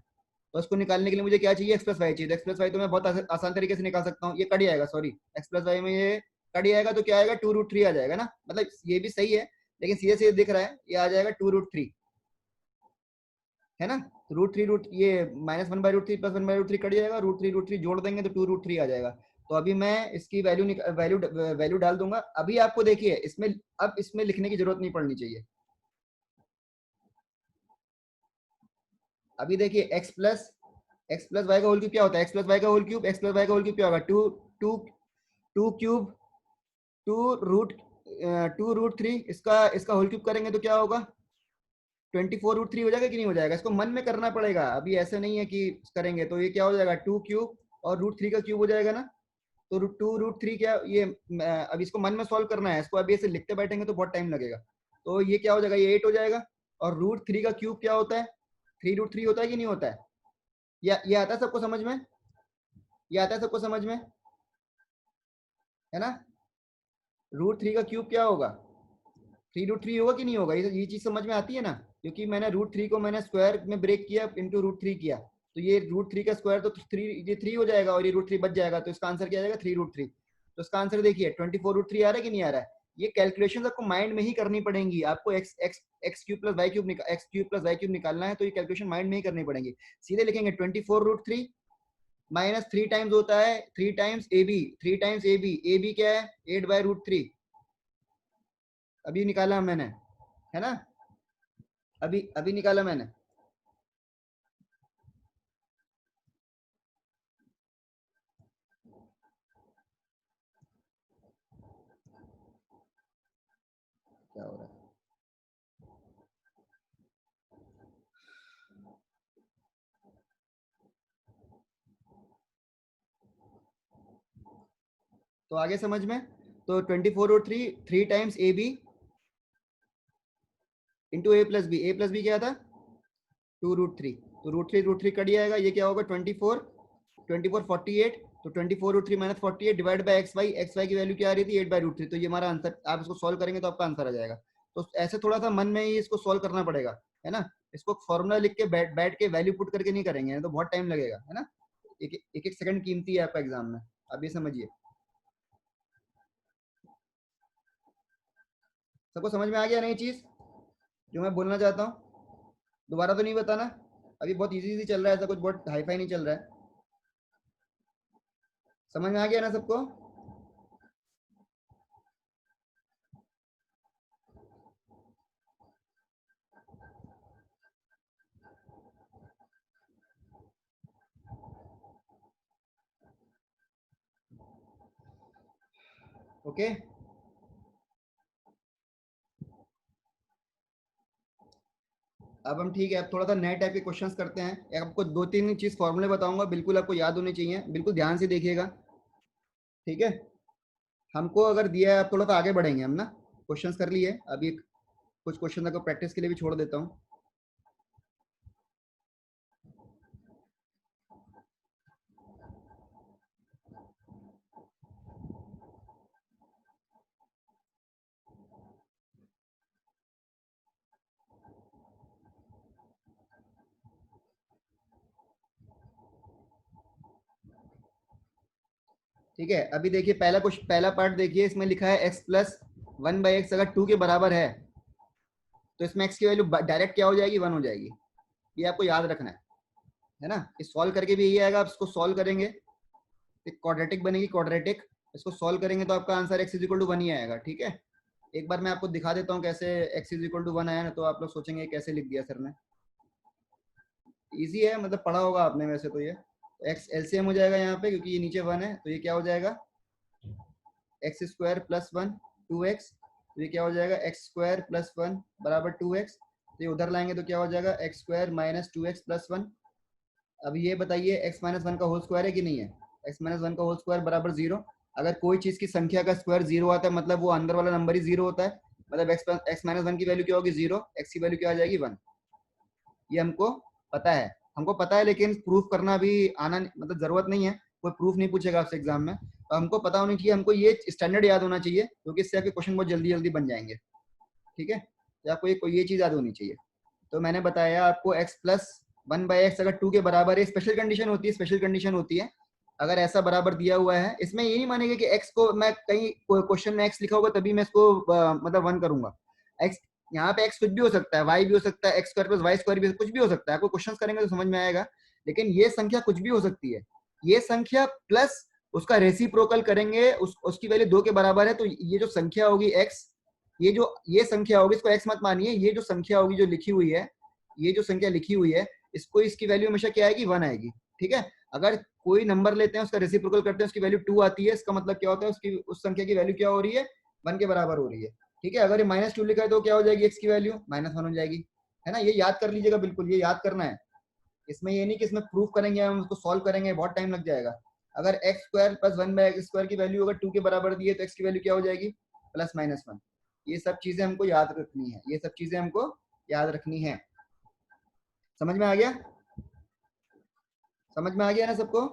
तो उसको निकालने के लिए मुझे क्या चाहिए? एक्स प्लस वाई चाहिए। तो एक्स प्लस वाई तो मैं बहुत आसान तरीके से निकाल सकता हूँ, ये कट जाएगा, सॉरी, एक्स प्लस वाई में ये कट जाएगा, तो क्या आएगा? 2√3 आ जाएगा ना, मतलब ये भी सही है, लेकिन सीधे सीधे दिख रहा है, ये आ जाएगा 2√3, है ना? तो √3 ये -1/√3 प्लस 1/√3 कट जाएगा, √3 जोड़ देंगे तो 2√3 आ जाएगा। तो अभी मैं इसकी वैल्यू वैल्यू वैल्यू डाल दूंगा। अभी आपको देखिए इसमें, अब इसमें लिखने की जरूरत नहीं पड़नी चाहिए। अभी देखिए, एक्स प्लस वाई का होल क्यूब क्या होता है? एक्स प्लस वाई का whole cube, X plus Y का होल क्यूब क्या होगा? Two two two cube, two root 2√3, इसका इसका होल क्यूब करेंगे तो क्या होगा? 24√3 हो जाएगा कि नहीं हो जाएगा? इसको मन में करना पड़ेगा, अभी ऐसे नहीं है कि करेंगे। तो ये क्या हो जाएगा? 2³ और √3 का क्यूब हो जाएगा ना, तो 2√3 क्या ये, अब इसको मन में सॉल्व करना है, इसको अभी ऐसे लिखते बैठेंगे तो बहुत टाइम लगेगा। तो ये क्या हो जाएगा? ये 8 हो जाएगा। और √3 का क्यूब क्या होता है? 3√3 होता है कि नहीं होता है? ये आता है सबको समझ में? ये आता है सबको समझ में, है ना? √3 का क्यूब क्या होगा? 3√3 होगा कि नहीं होगा? ये चीज समझ में आती है ना? क्योंकि मैंने √3 को मैंने स्क्वायर में ब्रेक किया, इंटू √3 किया, तो ये √3 का स्क्वायर तो 3, ये 3 हो जाएगा, और ये √3 बच जाएगा, तो इसका आंसर क्या आ जाएगा? 3√3। तो इसका आंसर देखिए 24√3 आ रहा है कि नहीं आ रहा है? ये कैलकुलेशन आपको माइंड में ही करनी पड़ेंगी। आपको X cube plus Y cube निकालना है, तो ये कैलकुलेशन माइंड में ही करनी पड़ेगी। सीधे लिखेंगे 24√3 माइनस 3 टाइम्स होता है, 3 times A B, 3 times A B क्या है? 8/√3, अभी निकाला मैंने, है ना? अभी अभी निकाला मैंने। क्या हो रहा है? तो आगे समझ में, तो 24 root 3 3 times A B into A plus B क्या था 2 रूट 3, तो रूट थ्री कट जाएगा, ये क्या होगा 24 48, तो 24 root 3 minus 48 divide by X Y की वैल्यू क्या आ रही थी 8 बाई रूट 3, तो ये हमारा आंसर, आप इसको सॉल्व करेंगे तो आपका आंसर आ जाएगा। तो ऐसे थोड़ा सा मन में ही इसको सॉल्व करना पड़ेगा, है ना, इसको फॉर्मूला लिख के बैठ के वैल्यू पुट करके नहीं करेंगे तो बहुत टाइम लगेगा, है ना, एक एक सेकंड कीमती है आपका एग्जाम में, अब ये समझिए। सबको समझ में आ गया नई चीज जो मैं बोलना चाहता हूँ? दोबारा तो नहीं बताना, अभी बहुत इजी इजी चल रहा है, ऐसा कुछ बहुत हाईफाई नहीं चल रहा है। समझ में आ गया ना सबको? ओके, अब हम ठीक है, अब थोड़ा सा नए टाइप के क्वेश्चंस करते हैं, आपको दो तीन चीज फॉर्मूले बताऊंगा, बिल्कुल आपको याद होनी चाहिए, बिल्कुल ध्यान से देखिएगा, ठीक है। हमको अगर दिया है, आप थोड़ा सा आगे बढ़ेंगे हम ना, क्वेश्चंस कर लिए, अभी कुछ क्वेश्चन आपको प्रैक्टिस के लिए भी छोड़ देता हूँ। ठीक है, अभी देखिए पहला कुछ पहला पार्ट देखिए, इसमें लिखा है X plus one by x अगर 2 के बराबर है तो इसमें एक्स की वैल्यू डायरेक्ट क्या हो जाएगी 1 हो जाएगी, ये आपको याद रखना है ना। इस सॉल्व करके भी यही आएगा, आप इसको सॉल्व करेंगे, एक क्वाड्रेटिक बनेगी, क्वाड्रेटिक, इसको सॉल्व करेंगे तो आपका answer X is equal to 1 ही आएगा, ठीक है। एक बार मैं आपको दिखा देता हूँ कैसे एक्स इज इक्वल टू 1 आया ना, तो आप लोग सोचेंगे कैसे लिख दिया सर ने। इजी है, मतलब पढ़ा होगा आपने वैसे तो ये, एक्स एलसीएम हो जाएगा यहाँ पे, क्योंकि ये नीचे 1 है तो ये क्या हो जाएगा एक्स स्क्वायर प्लस 1 2x, तो ये क्या हो जाएगा एक्स स्क्वायर प्लस 1 बराबर 2x, तो ये उधर लाएंगे तो क्या हो जाएगा x square minus 2x plus 1। अब ये बताइए एक्स माइनस 1 का होल स्क्वायर है कि नहीं है, एक्स माइनस 1 का होल स्क्वायर बराबर 0। अगर कोई चीज की संख्या का स्क्वायर 0 आता है मतलब वो अंदर वाला नंबर ही 0 होता है, मतलब एक्स माइनस 1 की वैल्यू क्या होगी 0, एक्स की वैल्यू क्या आ जाएगी 1। ये हमको पता है, लेकिन प्रूफ करना भी आना मतलब जरूरत नहीं है, कोई प्रूफ नहीं पूछेगा आपसे एग्जाम में, तो हमको पता होनी चाहिए, हमको ये स्टैंडर्ड याद होना चाहिए, क्योंकि इससे आपके क्वेश्चन बहुत जल्दी जल्दी बन जाएंगे, ठीक है। तो आपको ये चीज याद होनी चाहिए। तो मैंने बताया आपको x प्लस 1 बाई एक्स अगर 2 के बराबर है, स्पेशल कंडीशन होती है, अगर ऐसा बराबर दिया हुआ है, इसमें ये नहीं मानेगा कि x को मैं कहीं क्वेश्चन में x लिखा होगा तभी मैं इसको मतलब 1 करूंगा। x यहाँ पे x कुछ भी हो सकता है, y भी हो सकता है, X square plus Y square भी कुछ भी हो सकता है, आपको क्वेश्चन करेंगे तो समझ में आएगा, लेकिन ये संख्या कुछ भी हो सकती है, ये संख्या प्लस उसका रेसिप्रोकल करेंगे, उसकी वैल्यू 2 के बराबर है, तो ये जो संख्या होगी x, ये संख्या होगी, इसको x मत मानिए, ये जो संख्या होगी जो लिखी हुई है, ये जो संख्या लिखी हुई है, इसको इसकी वैल्यू हमेशा क्या आएगी 1 आएगी, ठीक है। अगर कोई नंबर लेते हैं उसका रेसिप्रोकल करते हैं उसकी वैल्यू 2 आती है, इसका मतलब क्या होता है उसकी उस संख्या की वैल्यू क्या हो रही है 1 के बराबर हो रही है, ठीक है। अगर ये -2 लिखा है तो क्या हो जाएगी x की वैल्यू -1 हो जाएगी, है ना, ये याद कर लीजिएगा, बिल्कुल ये याद करना है। इसमें ये नहीं कि इसमें प्रूफ करेंगे हम उसको सॉल्व करेंगे बहुत टाइम लग जाएगा। अगर x square plus 1 by x square की वैल्यू अगर 2 के बराबर दी है तो x की वैल्यू क्या हो जाएगी +-1। ये सब चीजें हमको याद रखनी है, ये सब चीजें हमको याद रखनी है। समझ में आ गया, समझ में आ गया ना सबको,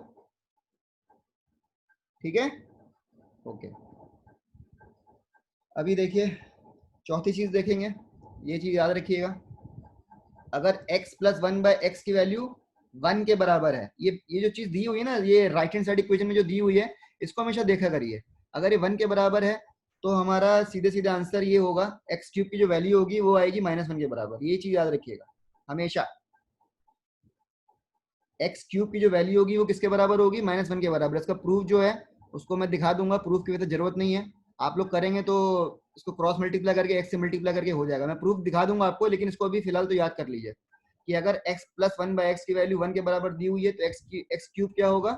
ठीक है, ओके। अभी देखिए चौथी चीज देखेंगे, ये चीज याद रखिएगा, अगर x प्लस 1 बाई एक्स की वैल्यू 1 के बराबर है, ये जो चीज दी हुई है ना, ये राइट हैंड साइड इक्वेशन में जो दी हुई है, इसको हमेशा देखा करिए। अगर ये 1 के बराबर है तो हमारा सीधे सीधे आंसर ये होगा एक्स क्यूब की जो वैल्यू होगी वो आएगी -1 के बराबर, ये चीज याद रखिएगा हमेशा। एक्स क्यूब की जो वैल्यू होगी वो किसके बराबर होगी -1 के बराबर। इसका प्रूफ जो है उसको मैं दिखा दूंगा, प्रूफ की तो जरूरत नहीं है, आप लोग करेंगे तो इसको क्रॉस मल्टीप्लाई करके एक्स से मल्टीप्लाई करके हो जाएगा, मैं प्रूफ दिखा दूंगा आपको, लेकिन इसको अभी फिलहाल तो याद कर लीजिए कि अगर x प्लस 1 बाई एक्स की वैल्यू 1 के बराबर दी हुई है तो एक्स क्यूब क्या होगा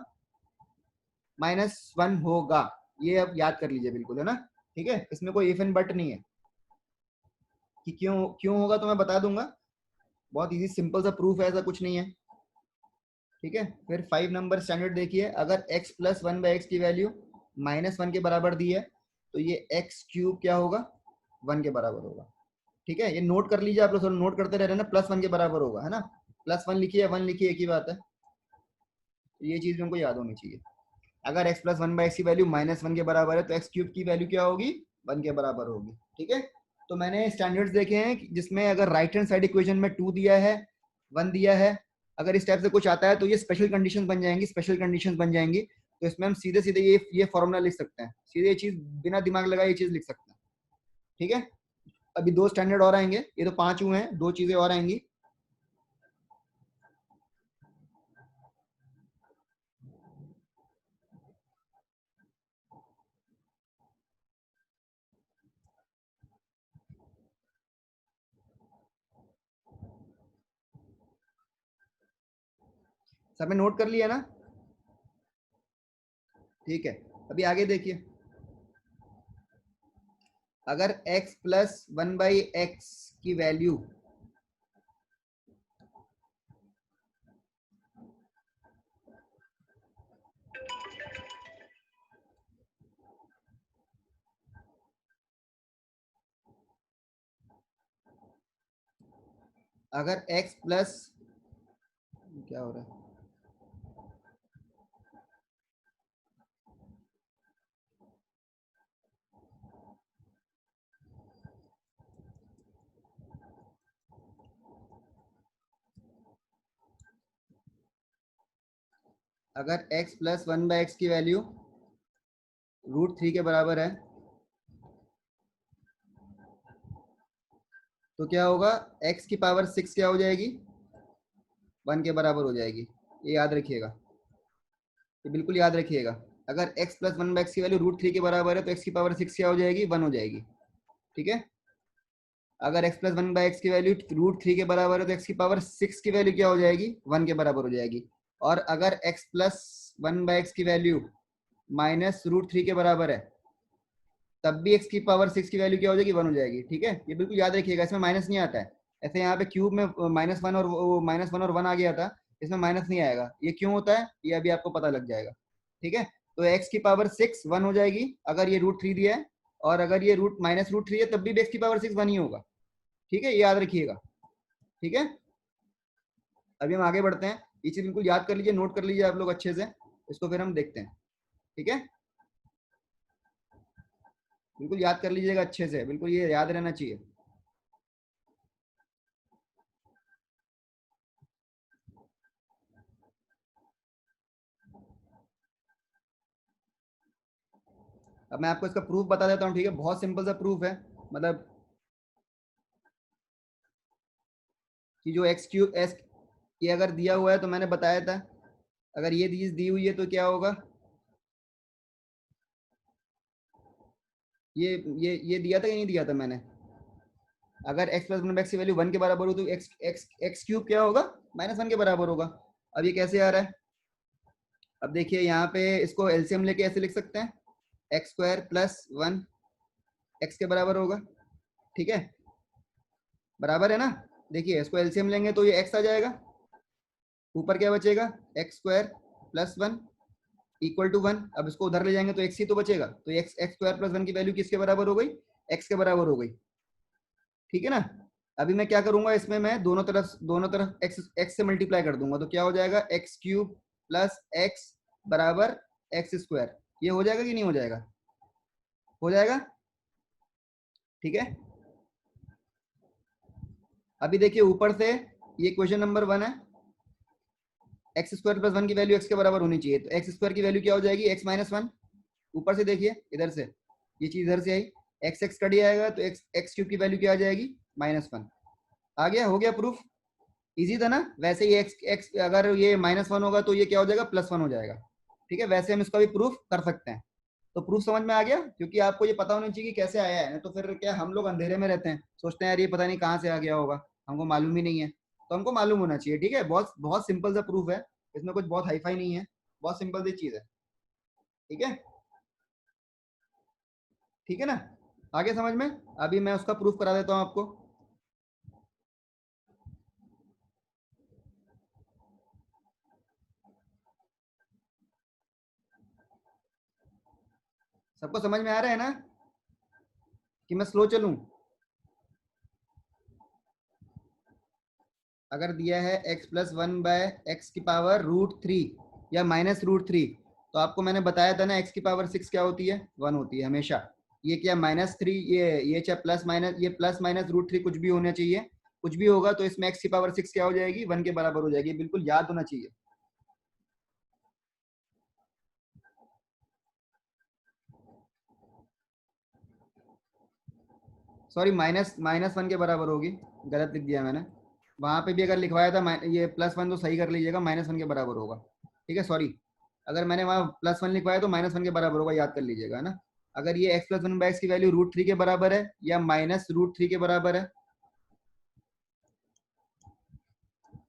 -1 होगा, ये अब याद कर लीजिए बिल्कुल, है ना, ठीक है। इसमें कोई इफ एंड बट नहीं है कि क्यों क्यों होगा, तो मैं बता दूंगा, बहुत इजी सिंपल सा प्रूफ है, ऐसा कुछ नहीं है, ठीक है। फिर 5 नंबर स्टैंडर्ड देखिए, अगर x प्लस 1 बाई एक्स की वैल्यू -1 के बराबर दी है, तो ये एक्स क्यूब क्या होगा, 1 के बराबर होगा। ठीक है, ये नोट कर लीजिए, आप लोग नोट करते रह रहे हैं ना, +1 के बराबर होगा, है ना। +1 लिखिए, 1 लिखिए, एक ही बात है। ये चीज भी हमको याद होनी चाहिए। अगर x + 1/x की वैल्यू -1 के बराबर है तो x क्यूब की वैल्यू क्या होगी, 1 के बराबर होगी। ठीक है, तो मैंने स्टैंडर्ड्स देखे हैं जिसमें अगर राइट हैंड साइड इक्वेशन में 2 दिया है, 1 दिया है, अगर इस टाइप से कुछ आता है तो ये स्पेशल कंडीशन बन जाएंगी, स्पेशल कंडीशन बन जाएंगी। तो इसमें हम सीधे सीधे ये फॉर्मूला लिख सकते हैं, सीधे ये चीज बिना दिमाग लगाए ये चीज लिख सकते हैं। ठीक है, अभी 2 स्टैंडर्ड और आएंगे, ये तो 5 हुए हैं, 2 चीजें और आएंगी। सब में नोट कर लिया ना। ठीक है, अभी आगे देखिए, अगर x + 1/x की वैल्यू अगर x प्लस, क्या हो रहा है, अगर x + 1/x की वैल्यू √3 के बराबर है तो क्या होगा, x की पावर 6 क्या हो जाएगी, 1 के बराबर हो जाएगी। ये याद रखिएगा, ये बिल्कुल याद रखिएगा। अगर x + 1/x की वैल्यू √3 के बराबर है तो x की पावर 6 क्या हो जाएगी, 1 हो जाएगी। ठीक है, अगर x + 1/x की वैल्यू √3 के बराबर है तो x की पावर 6 की वैल्यू क्या हो जाएगी, 1 के बराबर हो जाएगी। और अगर x + 1/x की वैल्यू -√3 के बराबर है तब भी x की पावर 6 की वैल्यू क्या हो जाएगी, 1 हो जाएगी। ठीक है, ये बिल्कुल याद रखिएगा, इसमें माइनस नहीं आता है। ऐसे यहाँ पे क्यूब में -1 और 1 आ गया था, इसमें माइनस नहीं आएगा। ये क्यों होता है, ये अभी आपको पता लग जाएगा। ठीक है, तो x की पावर 6 1 हो जाएगी अगर ये √3 दिया है, और अगर ये -√3 है तब भी x की पावर 6 1 ही होगा। ठीक है, ये याद रखिएगा। ठीक है, अभी हम आगे बढ़ते हैं, ये चीज बिल्कुल याद कर लीजिए, नोट कर लीजिए आप लोग अच्छे से, इसको फिर हम देखते हैं। ठीक है, बिल्कुल याद कर लीजिएगा अच्छे से, बिल्कुल ये याद रहना चाहिए। अब मैं आपको इसका प्रूफ बता देता हूँ। ठीक है, बहुत सिंपल सा प्रूफ है, मतलब कि जो एक्स क्यूब एस ये अगर दिया हुआ है तो मैंने बताया था, अगर ये चीज दी हुई है तो क्या होगा, ये दिया था कि नहीं दिया था मैंने, अगर x + 1/x की वैल्यू 1 के बराबर हो तो एक्स एक्स एक्स क्यूब क्या होगा, -1 के बराबर होगा। अब ये कैसे आ रहा है, अब देखिए यहाँ पे इसको एलसीएम लेके ऐसे लिख सकते हैं, x² + 1 x के बराबर होगा। ठीक है, बराबर है ना। देखिए इसको एलसीएम लेंगे तो ये x आ जाएगा, ऊपर क्या बचेगा, x² + 1 = 1। अब इसको उधर ले जाएंगे तो x ही तो बचेगा, तो x² + 1 की वैल्यू किसके बराबर हो गई, x के बराबर हो गई। ठीक है ना, अभी मैं क्या करूंगा, इसमें मैं दोनों तरफ x से मल्टीप्लाई कर दूंगा, तो क्या हो जाएगा, x³ + x बराबर x²। ये हो जाएगा कि नहीं हो जाएगा, हो जाएगा। ठीक है, अभी देखिए ऊपर से ये क्वेश्चन नंबर 1 है, x² + 1 की वैल्यू x के बराबर होनी चाहिए, तो x² की वैल्यू क्या हो जाएगी, x - 1। ऊपर से देखिए इधर से, ये चीज इधर से आई, x कट जाएगा तो x³ की वैल्यू क्या आ जाएगी, -1। आ गया, हो गया प्रूफ, इजी था ना। वैसे ही x अगर ये -1 होगा तो ये क्या हो जाएगा, +1 हो जाएगा। ठीक है, वैसे हम इसका भी प्रूफ कर सकते हैं। तो प्रूफ समझ में आ गया, क्योंकि आपको ये पता होना चाहिए कि कैसे आया है, तो फिर क्या हम लोग अंधेरे में रहते हैं, सोचते हैं यार ये पता नहीं कहाँ से आ गया होगा, हमको मालूम ही नहीं है। तो हमको मालूम होना चाहिए। ठीक है, बहुत बहुत सिंपल सा प्रूफ है, इसमें कुछ बहुत हाईफाई नहीं है, बहुत सिंपल सी चीज है। ठीक है, ठीक है ना, आगे समझ में। अभी मैं उसका प्रूफ करा देता हूँ आपको। सबको समझ में आ रहा है ना कि मैं स्लो चलूं? अगर दिया है x plus one by x की पावर रूट 3 या -√3, तो आपको मैंने बताया था ना x की पावर 6 क्या होती है, 1 होती है हमेशा। ये क्या -3, ये चाहे प्लस माइनस, ये प्लस -√3 कुछ भी होना चाहिए, कुछ भी होगा तो इसमें x की पावर 6 क्या हो जाएगी, 1 के बराबर हो जाएगी। बिल्कुल याद होना चाहिए। सॉरी, -1 के बराबर होगी, गलत लिख दिया मैंने। वहां पे भी अगर लिखवाया था ये +1 तो सही कर लीजिएगा, -1 के बराबर होगा। ठीक है, सॉरी, अगर मैंने वहाँ +1 लिखवाया तो -1 के बराबर होगा, याद कर लीजिएगा, है ना। अगर ये x plus one by x की वैल्यू √3 के बराबर है या -√3 के बराबर है,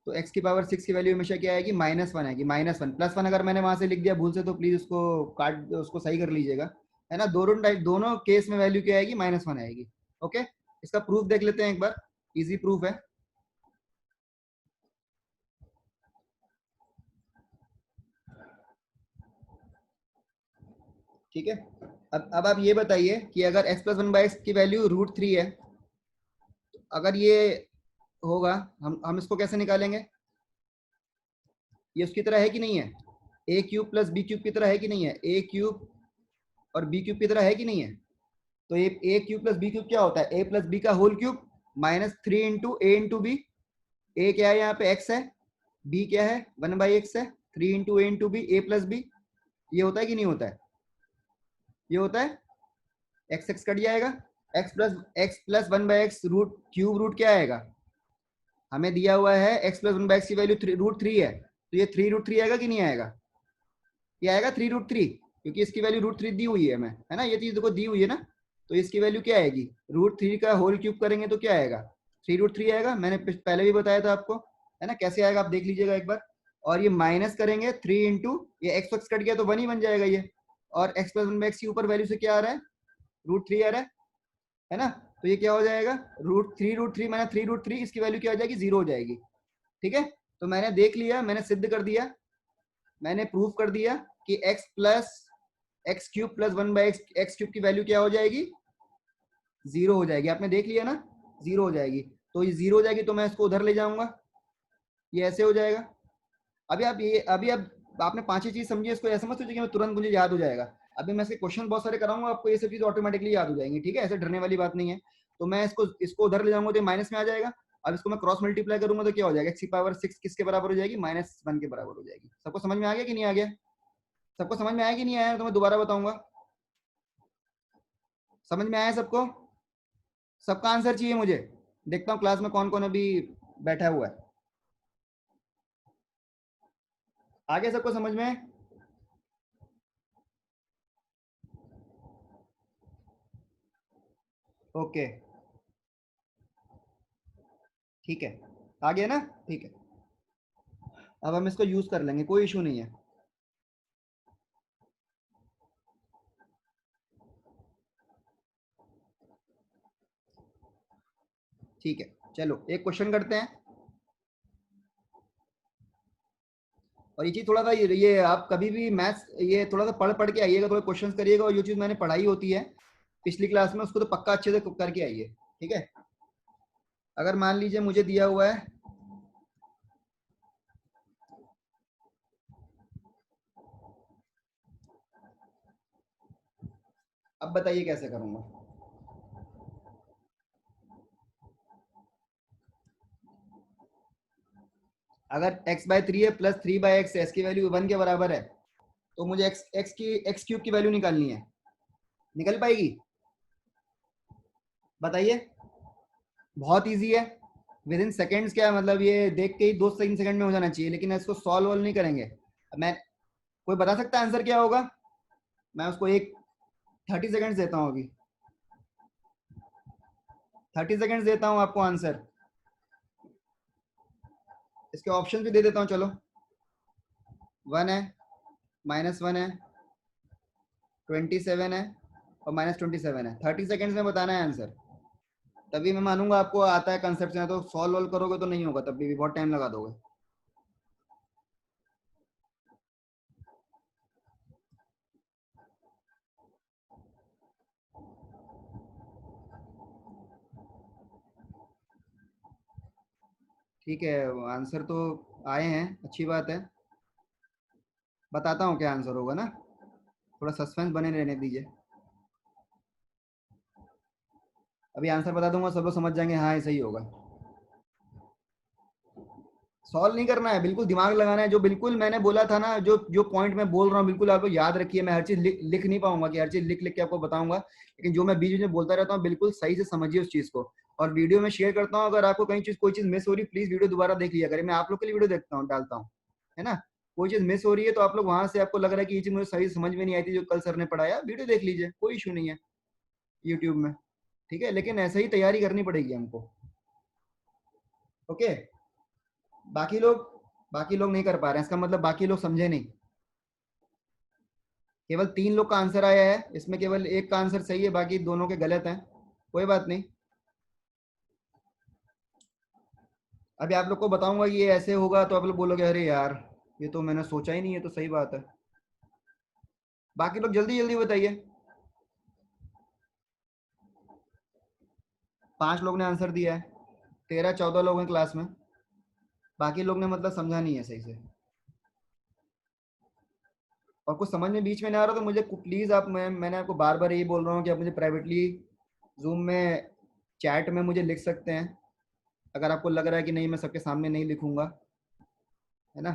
तो x की पावर 6 की वैल्यू हमेशा क्या आएगी, -1 आएगी। -1 +1 अगर मैंने वहां से लिख दिया भूल से, तो प्लीज उसको काट, उसको सही कर लीजिएगा, है ना। दोनों केस में वैल्यू क्या आएगी, -1 आएगी। ओके, इसका प्रूफ देख लेते हैं एक बार, इजी प्रूफ है। ठीक है, अब आप ये बताइए कि अगर x plus one by x की वैल्यू √3 है, अगर ये होगा, हम इसको कैसे निकालेंगे? ये उसकी तरह है कि नहीं है, a³ प्लस b³ की तरह है कि नहीं है, a³ और b³ की तरह है कि नहीं है। तो ये a³ प्लस b³ क्या होता है, a प्लस b का whole cube -3 into a into B. a क्या है यहाँ पे, x है, b क्या है, 1/x है, 3 into a into B, a plus b। ये होता है कि नहीं होता है, ये होता है। एक्स एक्स कट जाएगा, x plus 1/x root cube root क्या आएगा, हमें दिया हुआ है x प्लस 1/x की वैल्यू √3 है, तो ये 3√3 आएगा कि नहीं आएगा, ये आएगा 3√3, क्योंकि इसकी वैल्यू √3 दी हुई है हमें, है ना, ये चीज देखो दी हुई है ना। तो इसकी वैल्यू क्या आएगी, √3 का होल क्यूब करेंगे तो क्या आएगा, 3√3 आएगा। मैंने पहले भी बताया था आपको, है ना, कैसे आएगा आप देख लीजिएगा एक बार। और ये माइनस करेंगे 3 इंटू, ये एक्स एक्स कट गया तो 1 ही बन जाएगा ये, और x प्लस 1/x की ऊपर वैल्यू से क्या आ रहा है, √3 आ रहा है ना। तो ये क्या हो जाएगा, √3 मैंने 3√3, इसकी वैल्यू क्या हो जाएगी, 0 हो जाएगी। ठीक है, तो मैंने देख लिया, मैंने सिद्ध कर दिया, मैंने प्रूफ कर दिया कि x³ प्लस 1/x x³ की वैल्यू क्या हो जाएगी, 0 हो जाएगी। आपने देख लिया ना, 0 हो जाएगी। तो ये 0 हो जाएगी तो मैं इसको उधर ले जाऊंगा, ये ऐसे हो जाएगा। अभी आप आपने पांचवी चीज समझी, इसको ऐसे मत सोचिए कि मैं तुरंत मुझे याद हो जाएगा। अभी मैं इसके क्वेश्चन बहुत सारे कराऊंगा, आपको ये सब चीज ऑटोमेटिकली याद हो जाएंगी। ठीक है, ऐसे डरने वाली बात नहीं है। तो मैं इसको उधर ले जाऊंगा तो माइनस में आ जाएगा। अब इसको मैं क्रॉस मल्टीप्लाई करूंगा तो क्या हो जाएगा, x⁻6 किसके बराबर हो जाएगी, -1 के बराबर हो जाएगी। सबको समझ में आ गया कि नहीं आ गया, सबको समझ में आया कि नहीं आया, तो मैं दोबारा बताऊंगा। समझ में आया सबको, सबका आंसर चाहिए मुझे। देखता हूँ क्लास में कौन कौन अभी बैठा हुआ है। आगे सबको समझ में? ओके, ठीक है, आ गया ना, ठीक है। अब हम इसको यूज कर लेंगे, कोई इशू नहीं है। ठीक है, चलो एक क्वेश्चन करते हैं। और ये चीज थोड़ा सा, ये आप कभी भी मैथ्स ये थोड़ा सा पढ़ पढ़ के आइएगा, थोड़ा क्वेश्चंस करिएगा, और ये चीज मैंने पढ़ाई होती है पिछली क्लास में, उसको तो पक्का अच्छे से करके आइए। ठीक है, अगर मान लीजिए मुझे दिया हुआ है, अब बताइए कैसे करूंगा। अगर x/3 है प्लस 3/x है, इसकी वैल्यू 1 के बराबर है, तो मुझे x³ की वैल्यू निकालनी है। निकल पाएगी, बताइए। बहुत इजी है, विद इन सेकेंड्स, क्या मतलब ये देख के ही 2-3 सेकंड में हो जाना चाहिए, लेकिन इसको सॉल्व नहीं करेंगे। मैं, कोई बता सकता है आंसर क्या होगा? मैं उसको एक 30 सेकंड देता हूँ अभी, 30 सेकंड देता हूँ आपको आंसर। इसके ऑप्शन भी दे देता हूँ, चलो। 1 है, -1 है, 27 है, और -27 है। 30 सेकंड में बताना है आंसर, तभी मैं मानूंगा आपको आता है कंसेप्ट से। तो सॉल्व करोगे तो नहीं होगा, तभी भी बहुत टाइम लगा दोगे। ठीक है, आंसर तो आए हैं, अच्छी बात है। बताता हूँ क्या आंसर होगा ना, थोड़ा सस्पेंस बने रहने दीजिए। अभी आंसर बता दूंगा, सब लोग समझ जाएंगे हाँ ऐसा ही होगा। सॉल्व नहीं करना है, बिल्कुल दिमाग लगाना है। जो बिल्कुल मैंने बोला था ना, जो जो पॉइंट मैं बोल रहा हूँ बिल्कुल आप लोग याद रखिए। मैं हर चीज लिख नहीं पाऊंगा कि हर चीज लिख लिख के आपको बताऊंगा, लेकिन जो मैं बीच बीच में बोलता रहता हूँ बिल्कुल सही से समझिए उस चीज को। और वीडियो में शेयर करता हूँ, अगर आपको कहीं चीज कोई चीज मिस हो रही प्लीज वीडियो दोबारा देख लिया करें। मैं आप लोग के लिए वीडियो देखता हूँ, डालता हूँ, है ना। कोई चीज मिस हो रही है तो आप लोग वहां से, आपको लग रहा है कि ये चीज मुझे सही समझ में नहीं आई थी जो कल सर ने पढ़ाया, वीडियो देख लीजिए, कोई इशू नहीं है यूट्यूब में। ठीक है, लेकिन ऐसे ही तैयारी करनी पड़ेगी हमको। ओके। बाकी लोग नहीं कर पा रहे हैं, इसका मतलब बाकी लोग समझे नहीं। केवल 3 लोग का आंसर आया है, इसमें केवल एक का आंसर सही है, बाकी दोनों के गलत हैं। कोई बात नहीं, अभी आप लोग को बताऊंगा कि ये ऐसे होगा तो आप लोग बोलोगे अरे यार ये तो मैंने सोचा ही नहीं है, तो सही बात है। बाकी लोग जल्दी जल्दी बताइए। 5 लोग ने आंसर दिया है, 13-14 लोग हैं क्लास में। बाकी लोग ने मतलब समझा नहीं है सही से, और कुछ समझ में बीच में नहीं आ रहा तो मुझे प्लीज आप, मैंने आपको बार बार यही बोल रहा हूँ कि आप मुझे प्राइवेटली जूम में चैट में मुझे लिख सकते हैं, अगर आपको लग रहा है कि नहीं मैं सबके सामने नहीं लिखूंगा, है ना।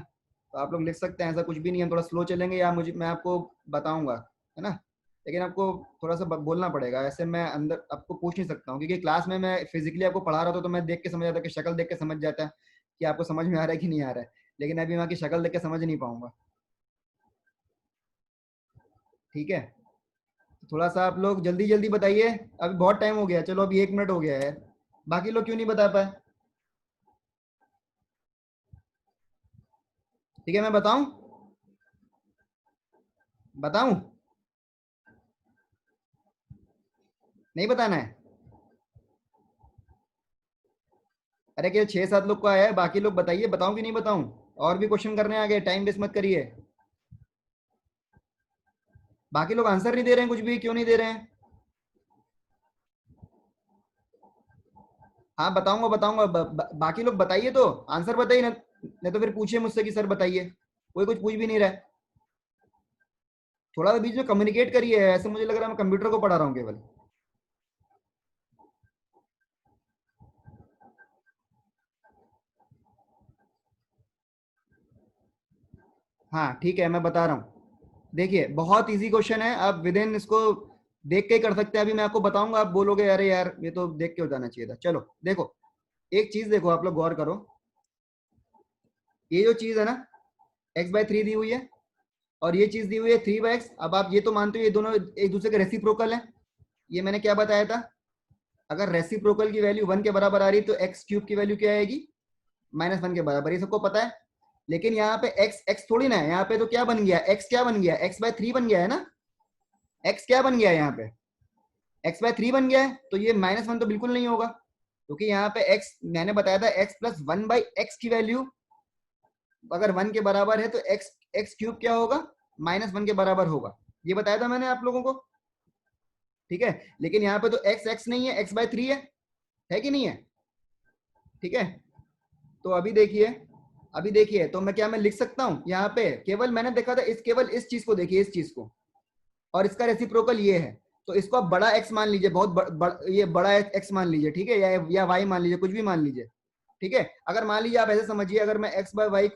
तो आप लोग लिख सकते हैं, ऐसा कुछ भी नहीं है। हम थोड़ा स्लो चलेंगे या मुझे, मैं आपको बताऊंगा, है ना। लेकिन आपको थोड़ा सा बोलना पड़ेगा, ऐसे मैं अंदर आपको पूछ नहीं सकता हूँ, क्योंकि क्लास में मैं फिजिकली आपको पढ़ा रहा था तो मैं देख के समझ आता कि शक्ल देख के समझ जाता है कि आपको समझ में आ रहा है कि नहीं आ रहा है। लेकिन अभी मैं आपकी शक्ल देख के समझ नहीं पाऊंगा। ठीक है, तो थोड़ा सा आप लोग जल्दी जल्दी बताइए। अभी बहुत टाइम हो गया, चलो अभी 1 मिनट हो गया है। बाकी लोग क्यों नहीं बता पाए? ठीक है, मैं बताऊं? बताऊं? नहीं बताना है? अरे क्या 6-7 लोग को आया है, बाकी लोग बताइए, बताऊं कि नहीं बताऊं? और भी क्वेश्चन करने आ गए, टाइम वेस्ट मत करिए। बाकी लोग आंसर नहीं दे रहे हैं कुछ भी, क्यों नहीं दे रहे हैं? हाँ बताऊंगा बताऊंगा, बाकी लोग बताइए तो, आंसर बताइए ना, नहीं तो फिर पूछिए मुझसे कि सर बताइए। कोई कुछ पूछ भी नहीं रहा है। थोड़ा सा बीच में कम्युनिकेट करिए, ऐसे मुझे लग रहा है मैं कंप्यूटर को पढ़ा रहा हूँ केवल। हाँ ठीक है, मैं बता रहा हूँ। देखिए बहुत इजी क्वेश्चन है, आप विद इन इसको देख के ही कर सकते हैं। अभी मैं आपको बताऊंगा, आप बोलोगे अरे यार ये तो देख के हो जाना चाहिए था। चलो देखो, एक चीज देखो, आप लोग गौर करो। ये जो चीज है ना, x/3 दी हुई है, और ये चीज दी हुई है 3/x। अब आप ये तो मानते हो ये दोनों एक दूसरे के रेसिप्रोकल है। ये मैंने क्या बताया था, अगर रेसिप्रोकल की वैल्यू 1 के बराबर आ रही है तो x³ की वैल्यू क्या आएगी, -1 के बराबर, ये सबको पता है। लेकिन यहाँ पे x x थोड़ी ना है, यहाँ पे तो क्या बन गया, x क्या बन गया, x/3 बन गया है ना। x क्या बन गया है यहाँ पे, x/3 बन गया है, तो ये -1 तो बिल्कुल नहीं होगा, क्योंकि यहाँ पे x मैंने बताया था x+1/x की वैल्यू अगर 1 के बराबर है तो x³ क्या होगा, -1 के बराबर होगा। ये बताया था मैंने आप लोगों को। ठीक है, लेकिन यहाँ पे तो x नहीं है, x/3 है कि नहीं है? ठीक है, तो अभी देखिए तो मैं लिख सकता हूँ यहाँ पे, केवल मैंने देखा था केवल इस चीज को देखिए, इस चीज को, और इसका रेसिप्रोकल ये है। तो इसको आप बड़ा x मान लीजिए, बहुत ये बड़ा x मान लीजिए, ठीक है, या y मान लीजिए, कुछ भी मान लीजिए। ठीक है, अगर मान लीजिए आप ऐसे समझिए, अगर मैं x/3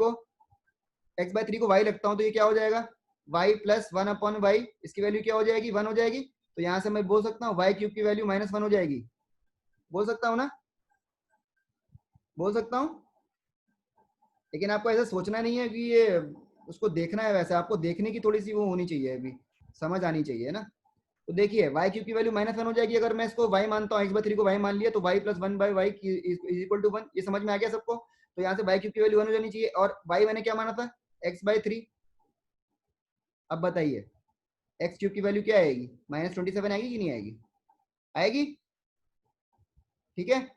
को y लगता हूँ तो ये क्या हो जाएगा, y+1/y, इसकी वैल्यू क्या हो जाएगी, 1 हो जाएगी। तो यहाँ से मैं बोल सकता हूँ y³ की वैल्यू -1 हो जाएगी। बोल सकता हूँ ना, बोल सकता हूँ। लेकिन आपको ऐसा सोचना नहीं है कि ये उसको देखना है, वैसे आपको देखने की थोड़ी सी वो होनी चाहिए, अभी समझ आनी चाहिए ना। तो देखिए y³ की वैल्यू -1 हो जाएगी, अगर मैं इसको y मानता हूँ, x/3 को y मान लिया, तो y+1/y इज इक्वल टू 1। ये समझ में आ गया सबको? तो यहाँ से y³ की वैल्यू 1 हो जानी चाहिए, और y मैंने क्या माना था, x/3। अब बताइए x³ की वैल्यू क्या आएगी, -27 आएगी कि नहीं आएगी? आएगी। ठीक है,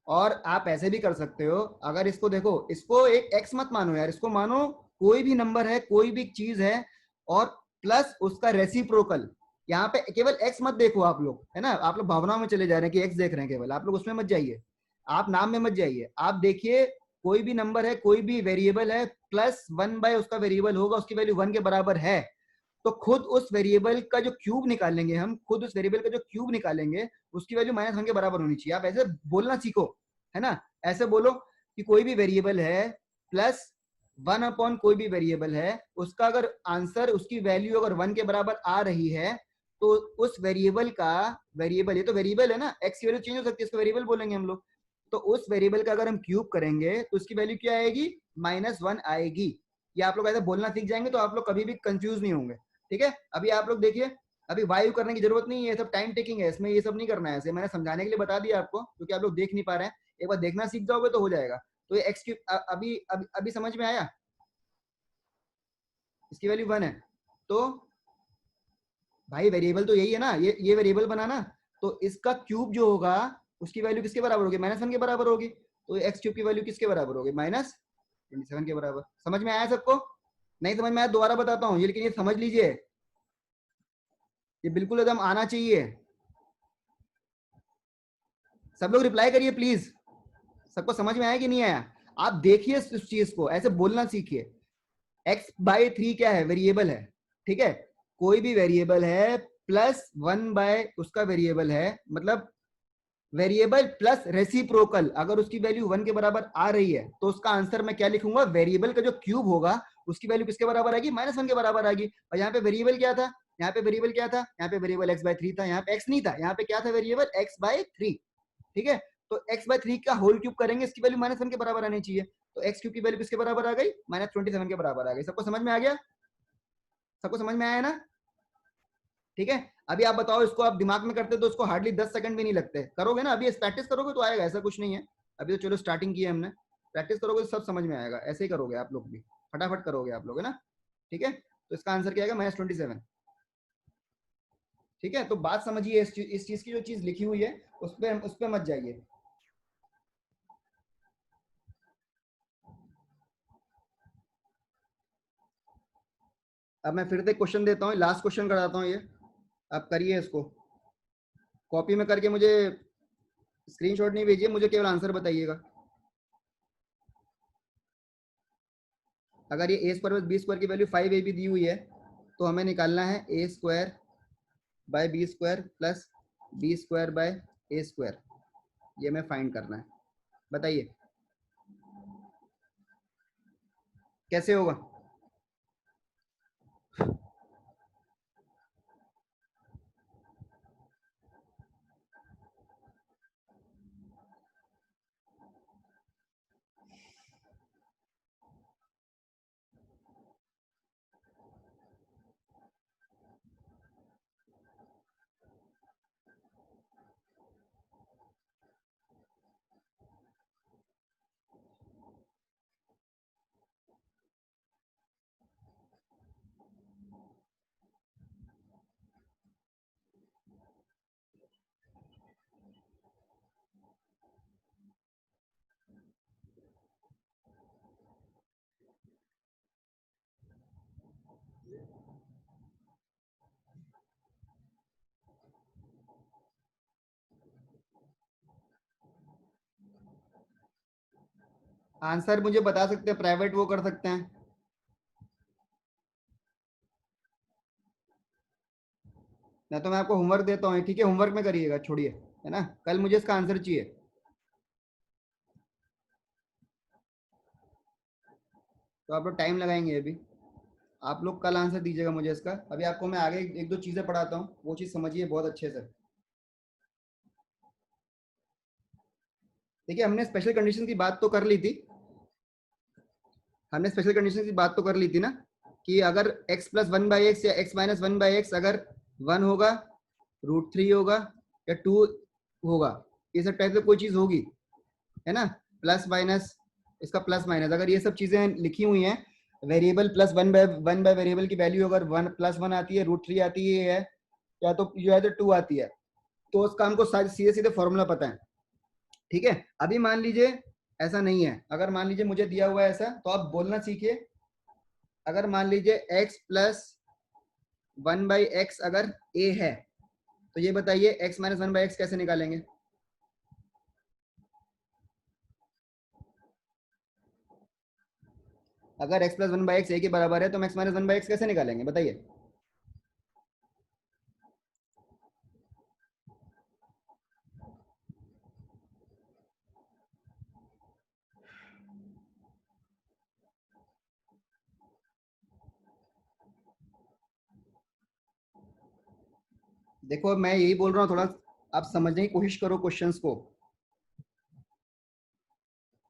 और आप ऐसे भी कर सकते हो, अगर इसको देखो, इसको एक x मत मानो यार, इसको मानो कोई भी नंबर है, कोई भी चीज है, और प्लस उसका रेसिप्रोकल। यहाँ पे केवल x मत देखो आप लोग, है ना, आप लोग भावनाओं में चले जा रहे हैं कि x देख रहे हैं केवल, आप लोग उसमें मत जाइए। आप नाम में मत जाइए, आप देखिए कोई भी नंबर है, कोई भी वेरिएबल है, प्लस 1 बाय उसका वेरिएबल होगा, उसकी वैल्यू 1 के बराबर है, तो खुद उस वेरिएबल का जो क्यूब निकालेंगे हम, खुद उस वेरिएबल का जो क्यूब निकालेंगे, उसकी वैल्यू -1 के बराबर होनी चाहिए। आप ऐसे बोलना सीखो, है ना। ऐसे बोलो कि कोई भी वेरिएबल है प्लस 1 अपॉन कोई भी वेरिएबल है, उसका अगर आंसर, उसकी वैल्यू अगर 1 के बराबर आ रही है, तो उस वेरिएबल का, वेरिएबल, ये तो वेरिएबल है ना, एक्स की वैल्यू चेंज हो सकती है, इसको वेरिएबल बोलेंगे हम लोग। तो उस वेरिएबल का अगर हम क्यूब करेंगे तो उसकी वैल्यू क्या आएगी, -1 आएगी। ये आप लोग ऐसे बोलना सीख जाएंगे तो आप लोग कभी भी कंफ्यूज नहीं होंगे। ठीक है, अभी आप लोग देखिए, अभी वायु करने की जरूरत नहीं है, ये सब टाइम टेकिंग है, इसमें ये सब नहीं करना है। ऐसे मैंने समझाने के लिए बता दिया आपको, क्योंकि आप लोग देख नहीं पा रहे हैं, एक बार देखना सीख जाओगे तो हो जाएगा। तो ये एक्स क्यूब अभी अभी अभी समझ में आया, इसकी वैल्यू 1 है, तो भाई वेरिएबल तो यही है ना, ये वेरिएबल बनाना, तो इसका क्यूब जो होगा उसकी वैल्यू किसके बराबर होगी, -1 के बराबर होगी। तो एक्स क्यूब की वैल्यू किसके बराबर होगी, -27 के बराबर। समझ में आया सबको? नहीं समझ में आया दोबारा बताता हूँ ये, लेकिन ये समझ लीजिए, ये बिल्कुल एकदम आना चाहिए। सब लोग रिप्लाई करिए प्लीज, सबको समझ में आया कि नहीं आया? आप देखिए इस चीज को, ऐसे बोलना सीखिए। x/3 क्या है, वेरिएबल है, ठीक है। कोई भी वेरिएबल है प्लस 1 बाय उसका वेरिएबल है, मतलब वेरिएबल प्लस रेसिप्रोकल, अगर उसकी वैल्यू 1 के बराबर आ रही है तो उसका आंसर मैं क्या लिखूंगा, वेरिएबल का जो क्यूब होगा उसकी वैल्यू किसके बराबर आएगी, -1 के बराबर आएगी। और यहाँ पे वेरिएबल क्या था, यहाँ पे वेरिएबल क्या था, यहाँ पे वेरिएबल x/3 था, यहाँ पे x नहीं था, यहाँ पे क्या था, वेरिएबल x/3। ठीक है, तो x/3 का होल क्यूब करेंगे, इसकी वैल्यू -1 के बराबर आनी चाहिए। तो x क्यूब की वैल्यू किसके बराबर आ गई, -27 के बराबर आ गई। सबको समझ में आ गया? सबको समझ में आया ना? ठीक है, अभी आप बताओ, इसको आप दिमाग में करते तो उसको हार्डली 10 सेकंड भी नहीं लगते। करोगे ना, अभी प्रैक्टिस करोगे तो आएगा, ऐसा कुछ नहीं है। अभी तो चलो स्टार्टिंग की है हमने, प्रैक्टिस करोगे तो सब समझ में आएगा। ऐसे ही करोगे आप लोग भी, फटाफट करोगे आप लोग, है ना। ठीक है, तो इसका आंसर क्या आएगा, -27। ठीक है, तो बात समझिए, इस चीज की जो चीज लिखी हुई है उस पर मत जाइए। अब मैं फिर से क्वेश्चन देता हूँ, लास्ट क्वेश्चन कराता हूँ ये, आप करिए इसको, कॉपी में करके मुझे स्क्रीनशॉट नहीं भेजिए, मुझे केवल आंसर बताइएगा। अगर ये a square plus b square की वैल्यू 5ab दी हुई है, तो हमें निकालना है a square by b square plus b square by a square, ये हमें फाइंड करना है। बताइए कैसे होगा। आंसर मुझे बता सकते हैं, प्राइवेट वो कर सकते हैं, ना तो मैं आपको होमवर्क देता हूँ, ठीक है, होमवर्क में करिएगा, छोड़िए, है ना। कल मुझे इसका आंसर चाहिए, तो आप लोग टाइम लगाएंगे अभी। आप लोग कल आंसर दीजिएगा मुझे इसका। अभी आपको मैं आगे एक दो चीजें पढ़ाता हूँ, वो चीज समझिए बहुत अच्छे से। देखिए, हमने स्पेशल कंडीशन की बात तो कर ली थी, हमने स्पेशल कंडीशन की बात तो कर ली थी ना, कि अगर x+1/x या x-1/x अगर 1 होगा, √3 होगा या 2 होगा, ये सब टाइप से कोई चीज होगी, है ना, प्लस माइनस, इसका प्लस माइनस, अगर ये सब चीजें लिखी हुई हैं, वेरिएबल प्लस 1/1 वेरिएबल की वैल्यू अगर 1+1 आती है, √3 आती है, या तो 2 आती है, तो उसका हमको सीधे सीधे फॉर्मूला पता है। ठीक है, अभी मान लीजिए ऐसा नहीं है, अगर मान लीजिए मुझे दिया हुआ है ऐसा, तो आप बोलना सीखिए। अगर मान लीजिए x+1/x अगर a है, तो ये बताइए x-1/x कैसे निकालेंगे। अगर x plus one by x a के बराबर है तो हम x minus one by x कैसे निकालेंगे बताइए। देखो मैं यही बोल रहा हूँ, थोड़ा आप समझने की कोशिश करो क्वेश्चंस को।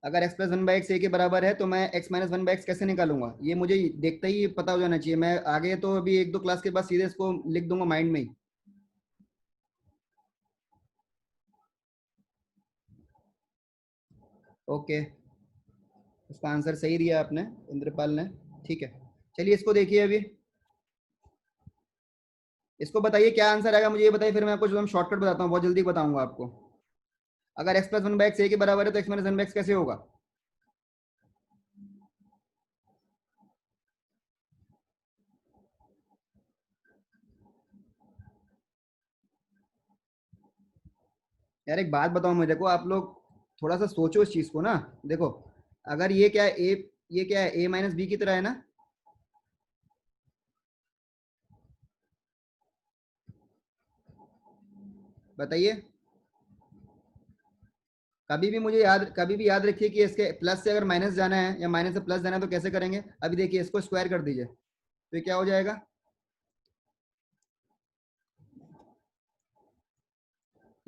अगर x plus one by x a के बराबर है तो मैं x minus one by x कैसे निकालूंगा, ये मुझे देखते ही पता हो जाना चाहिए। मैं आगे तो अभी एक दो क्लास के बाद सीधे इसको लिख दूंगा माइंड में ही। ओके, उसका आंसर सही दिया आपने इंद्रपाल ने। ठीक है, चलिए इसको देखिए अभी। इसको बताइए क्या आंसर आएगा, मुझे ये बताइए, फिर मैं आपको जो हम शॉर्टकट बताता हूँ, बहुत जल्दी बताऊंगा आपको। अगर x plus one by x a के बराबर है तो x minus one by x कैसे होगा। यार एक बात बताओ मुझे, देखो आप लोग थोड़ा सा सोचो इस चीज को ना। देखो अगर ये क्या है ए, ये क्या है ए माइनस बी की तरह है ना। बताइए। कभी भी याद रखिए कि इसके प्लस से अगर माइनस जाना है या माइनस से प्लस जाना है तो कैसे करेंगे। अभी देखिए इसको स्क्वायर कर दीजिए तो ये क्या हो जाएगा,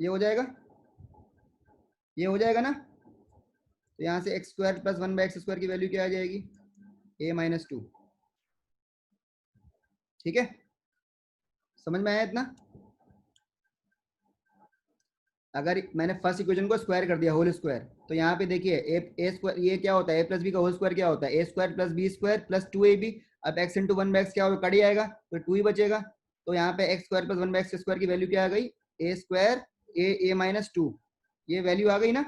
ये हो जाएगा, ये हो जाएगा ना। तो यहाँ से x square plus one by x square की वैल्यू क्या आ जाएगी, ए माइनस टू। ठीक है, समझ में आया इतना। अगर मैंने फर्स्ट इक्वेशन को स्क्वायर कर दिया होल स्क्वायर, तो यहाँ पे देखिए ए स्क्वायर, ये क्या होता है, ए प्लस बी का होल स्क्वायर क्या होता है, a square plus b square plus two a b. अब x into one by x क्या होगा, कट ही आएगा तो टू ही बचेगा। तो यहाँ पे x square plus one by x square की वैल्यू क्या आ गई, ए स्क्वायर ए माइनस टू, ये वैल्यू आ गई ना।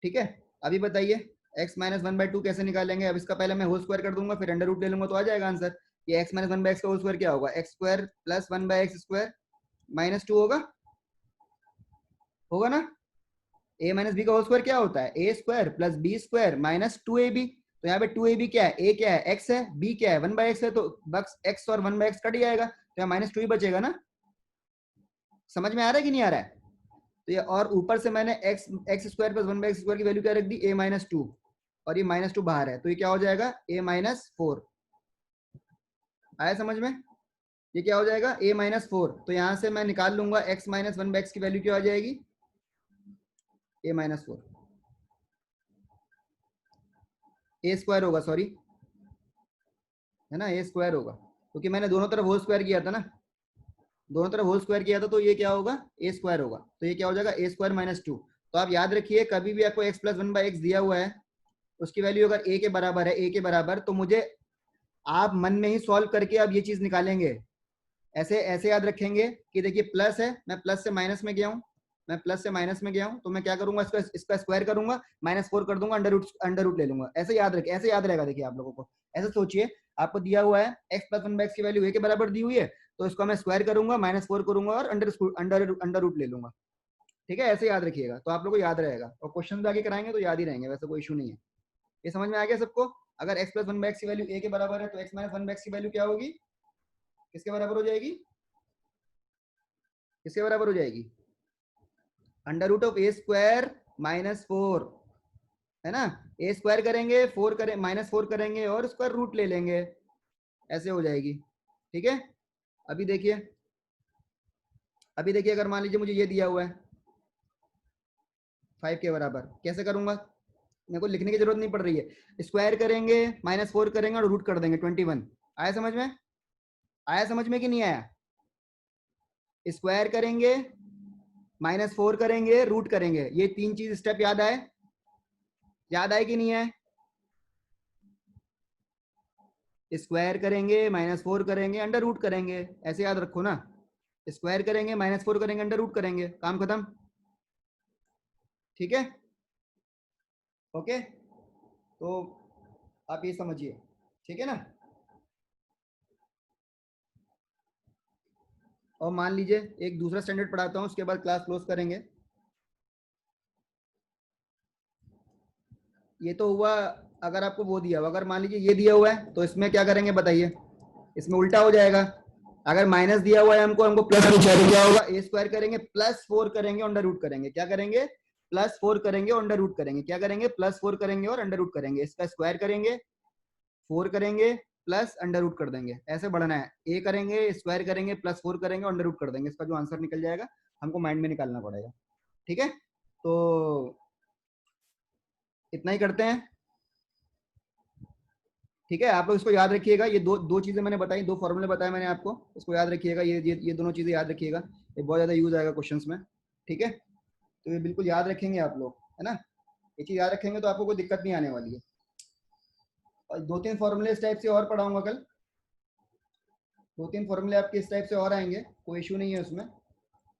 ठीक है, अभी बताइए x minus one by two कैसे निकालेंगे। अब इसका पहले मैं होल स्क्वायर कर दूंगा, फिर अंडर रूट ले लूंगा तो आ जाएगा आंसर। ये x minus one by x का होल स्क्वायर क्या होगा, x square plus one by x square minus two होगा, होगा ना। ए माइनस बी का होल स्क्वायर क्या होता है, a square plus b square minus two a b. तो यहाँ पे टू ए बी क्या है, ए क्या है एक्स है, बी क्या है वन बाई एक्स है, तो बस एक्स और वन बाई एक्स कट जाएगा तो यहाँ माइनस टू ही बचेगा ना। समझ में आ रहा है कि नहीं आ रहा है। तो ये और ऊपर से मैंने x x square plus one by x square की वैल्यू क्या रख दी, ए माइनस टू, और ये माइनस टू बाहर है तो ये क्या हो जाएगा, ए माइनस फोर। आया समझ में। ये क्या हो जाएगा, ए माइनस फोर। तो यहाँ से मैं निकाल लूंगा x minus one by x की वैल्यू क्या आ जाएगी, ए माइनस फोर। ए स्क्वायर होगा, सॉरी, है ना, ए स्क्वायर होगा क्योंकि मैंने दोनों तरफ होल स्क्वायर किया था ना, दोनों तरफ होल स्क्वायर किया था तो ये क्या होगा, ए स्क्वायर होगा। तो ये क्या हो जाएगा, ए स्क्वायर माइनस टू। तो आप याद रखिए कभी भी आपको x plus one by x दिया हुआ है, उसकी वैल्यू अगर ए के बराबर है, ए के बराबर, तो मुझे आप मन में ही सॉल्व करके अब ये चीज निकालेंगे। ऐसे ऐसे याद रखेंगे कि देखिए प्लस है, मैं प्लस से माइनस में गया हूँ, मैं प्लस से माइनस में गया हूँ, तो मैं क्या करूंगा, इसका स्क्वायर करूंगा, माइनस फोर कर दूंगा, अंडर रूट ले लूंगा। ऐसे याद रखे, ऐसे याद रहेगा। देखिए आप लोगों को ऐसे सोचिए, आपको दिया हुआ है X plus one by x की वैल्यू ए के बराबर दी हुई है, तो इसको मैं स्क्वायर करूंगा, माइनस फोर करूंगा और अंडर रूट ले लूंगा। ठीक है, ऐसे याद रखिएगा तो आप लोग को याद रहेगा, और क्वेश्चन भी आगे कराएंगे तो याद ही रहेंगे, वैसे कोई इशू नहीं है। ये समझ में आ गया सबको। अगर x plus one by x की वैल्यू ए के बराबर है तो x minus one by x की वैल्यू क्या होगी, किसके बराबर हो जाएगी, किसके बराबर हो जाएगी, under root of A square minus four, है ना। ए स्क्वायर करेंगे, फोर करें, माइनस फोर करेंगे और स्क्वायर रूट ले लेंगे, ऐसे हो जाएगी। ठीक है, अभी देखिए, अभी देखिए अगर मान लीजिए मुझे ये दिया हुआ है फाइव के बराबर, कैसे करूंगा, मेरे को लिखने की जरूरत नहीं पड़ रही है, स्क्वायर करेंगे, माइनस फोर करेंगे और रूट कर देंगे 21। आया समझ में, आया समझ में कि नहीं आया। स्क्वायर करेंगे, माइनस फोर करेंगे, रूट करेंगे, ये तीन चीज स्टेप याद आए, याद आए कि नहीं है। स्क्वायर करेंगे, माइनस फोर करेंगे, अंडर रूट करेंगे, ऐसे याद रखो ना। स्क्वायर करेंगे, माइनस फोर करेंगे, अंडर रूट करेंगे, काम खत्म। ठीक है, ओके, तो आप ये समझिए, ठीक है ना। और मान लीजिए एक दूसरा स्टैंडर्ड पढ़ाता हूँ, उसके बाद क्लास क्लोज करेंगे। ये तो हुआ अगर आपको वो दिया हुआ, अगर मान लीजिए ये दिया हुआ है तो इसमें क्या करेंगे बताइए, इसमें उल्टा हो जाएगा। अगर माइनस दिया हुआ है हमको, हमको प्लस पूछा है, तो क्या होगा, ए स्क्वायर करेंगे प्लस 4 करेंगे अंडर रूट करेंगे, क्या करेंगे, प्लस 4 करेंगे और अंडर रूट करेंगे, क्या करेंगे, प्लस 4 करेंगे और अंडर रूट करेंगे, इसका स्क्वायर करेंगे, 4 करेंगे प्लस अंडर रूट कर देंगे, ऐसे बढ़ना है, ए करेंगे स्क्वायर करेंगे प्लस 4 करेंगे अंडर रूट कर देंगे, इसका जो आंसर निकल जाएगा हमको माइंड में निकालना पड़ेगा। ठीक है, तो इतना ही करते हैं। ठीक है, आप लोग इसको याद रखिएगा, ये दो दो चीजें मैंने बताई, दो फॉर्मूले बताए मैंने आपको, इसको याद रखिएगा, ये दोनों चीजें याद रखिएगा, ये बहुत ज्यादा यूज आएगा क्वेश्चंस में। ठीक है, तो ये बिल्कुल याद रखेंगे आप लोग, है ना, ये चीज याद रखेंगे तो आपको कोई दिक्कत नहीं आने वाली है। और 2-3 फॉर्मूले इस टाइप से और पढ़ाऊंगा कल, 2-3 फॉर्मूले आपके इस टाइप से और आएंगे, कोई इशू नहीं है उसमें,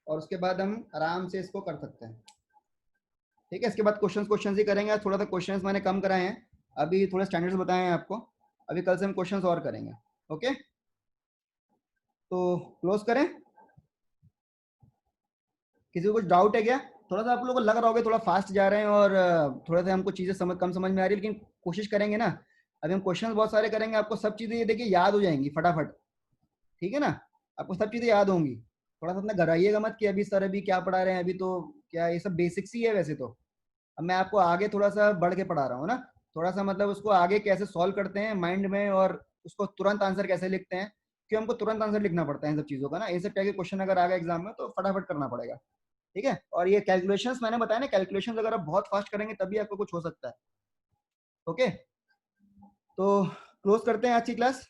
और उसके बाद हम आराम से इसको कर सकते हैं। ठीक है, इसके बाद क्वेश्चंस ही करेंगे, थोड़ा सा क्वेश्चंस मैंने कम कराए हैं, अभी थोड़े स्टैंडर्ड्स बताए हैं आपको, अभी कल से हम क्वेश्चंस और करेंगे। ओके, तो क्लोज करें, किसी को कुछ डाउट है क्या? थोड़ा सा आप लोगों को लग रहा होगा थोड़ा फास्ट जा रहे हैं और थोड़ा सा हमको चीजें कम समझ में आ रही है, लेकिन कोशिश करेंगे ना, अभी हम क्वेश्चंस बहुत सारे करेंगे, आपको सब चीजें ये देखिए याद हो जाएंगी फटाफट। ठीक है ना, आपको सब चीजें याद होंगी, थोड़ा सा अपना घबराइएगा मत कि अभी सर अभी क्या पढ़ा रहे हैं, अभी तो क्या ये सब बेसिक्स ही है वैसे तो। अब मैं आपको आगे थोड़ा सा बढ़ के पढ़ा रहा हूँ ना, थोड़ा सा मतलब उसको आगे कैसे सॉल्व करते हैं माइंड में, और उसको तुरंत आंसर कैसे लिखते हैं, क्यों हमको तुरंत आंसर लिखना पड़ता है इन सब चीजों का ना, ये सब टाइप के क्वेश्चन अगर आ गए एग्जाम में तो फटाफट करना पड़ेगा। ठीक है, और ये कैलकुलेशंस मैंने बताया ना, कैलकुलेशंस अगर आप बहुत फास्ट करेंगे तभी आपको कुछ हो सकता है। ओके, तो क्लोज करते हैं आज की क्लास।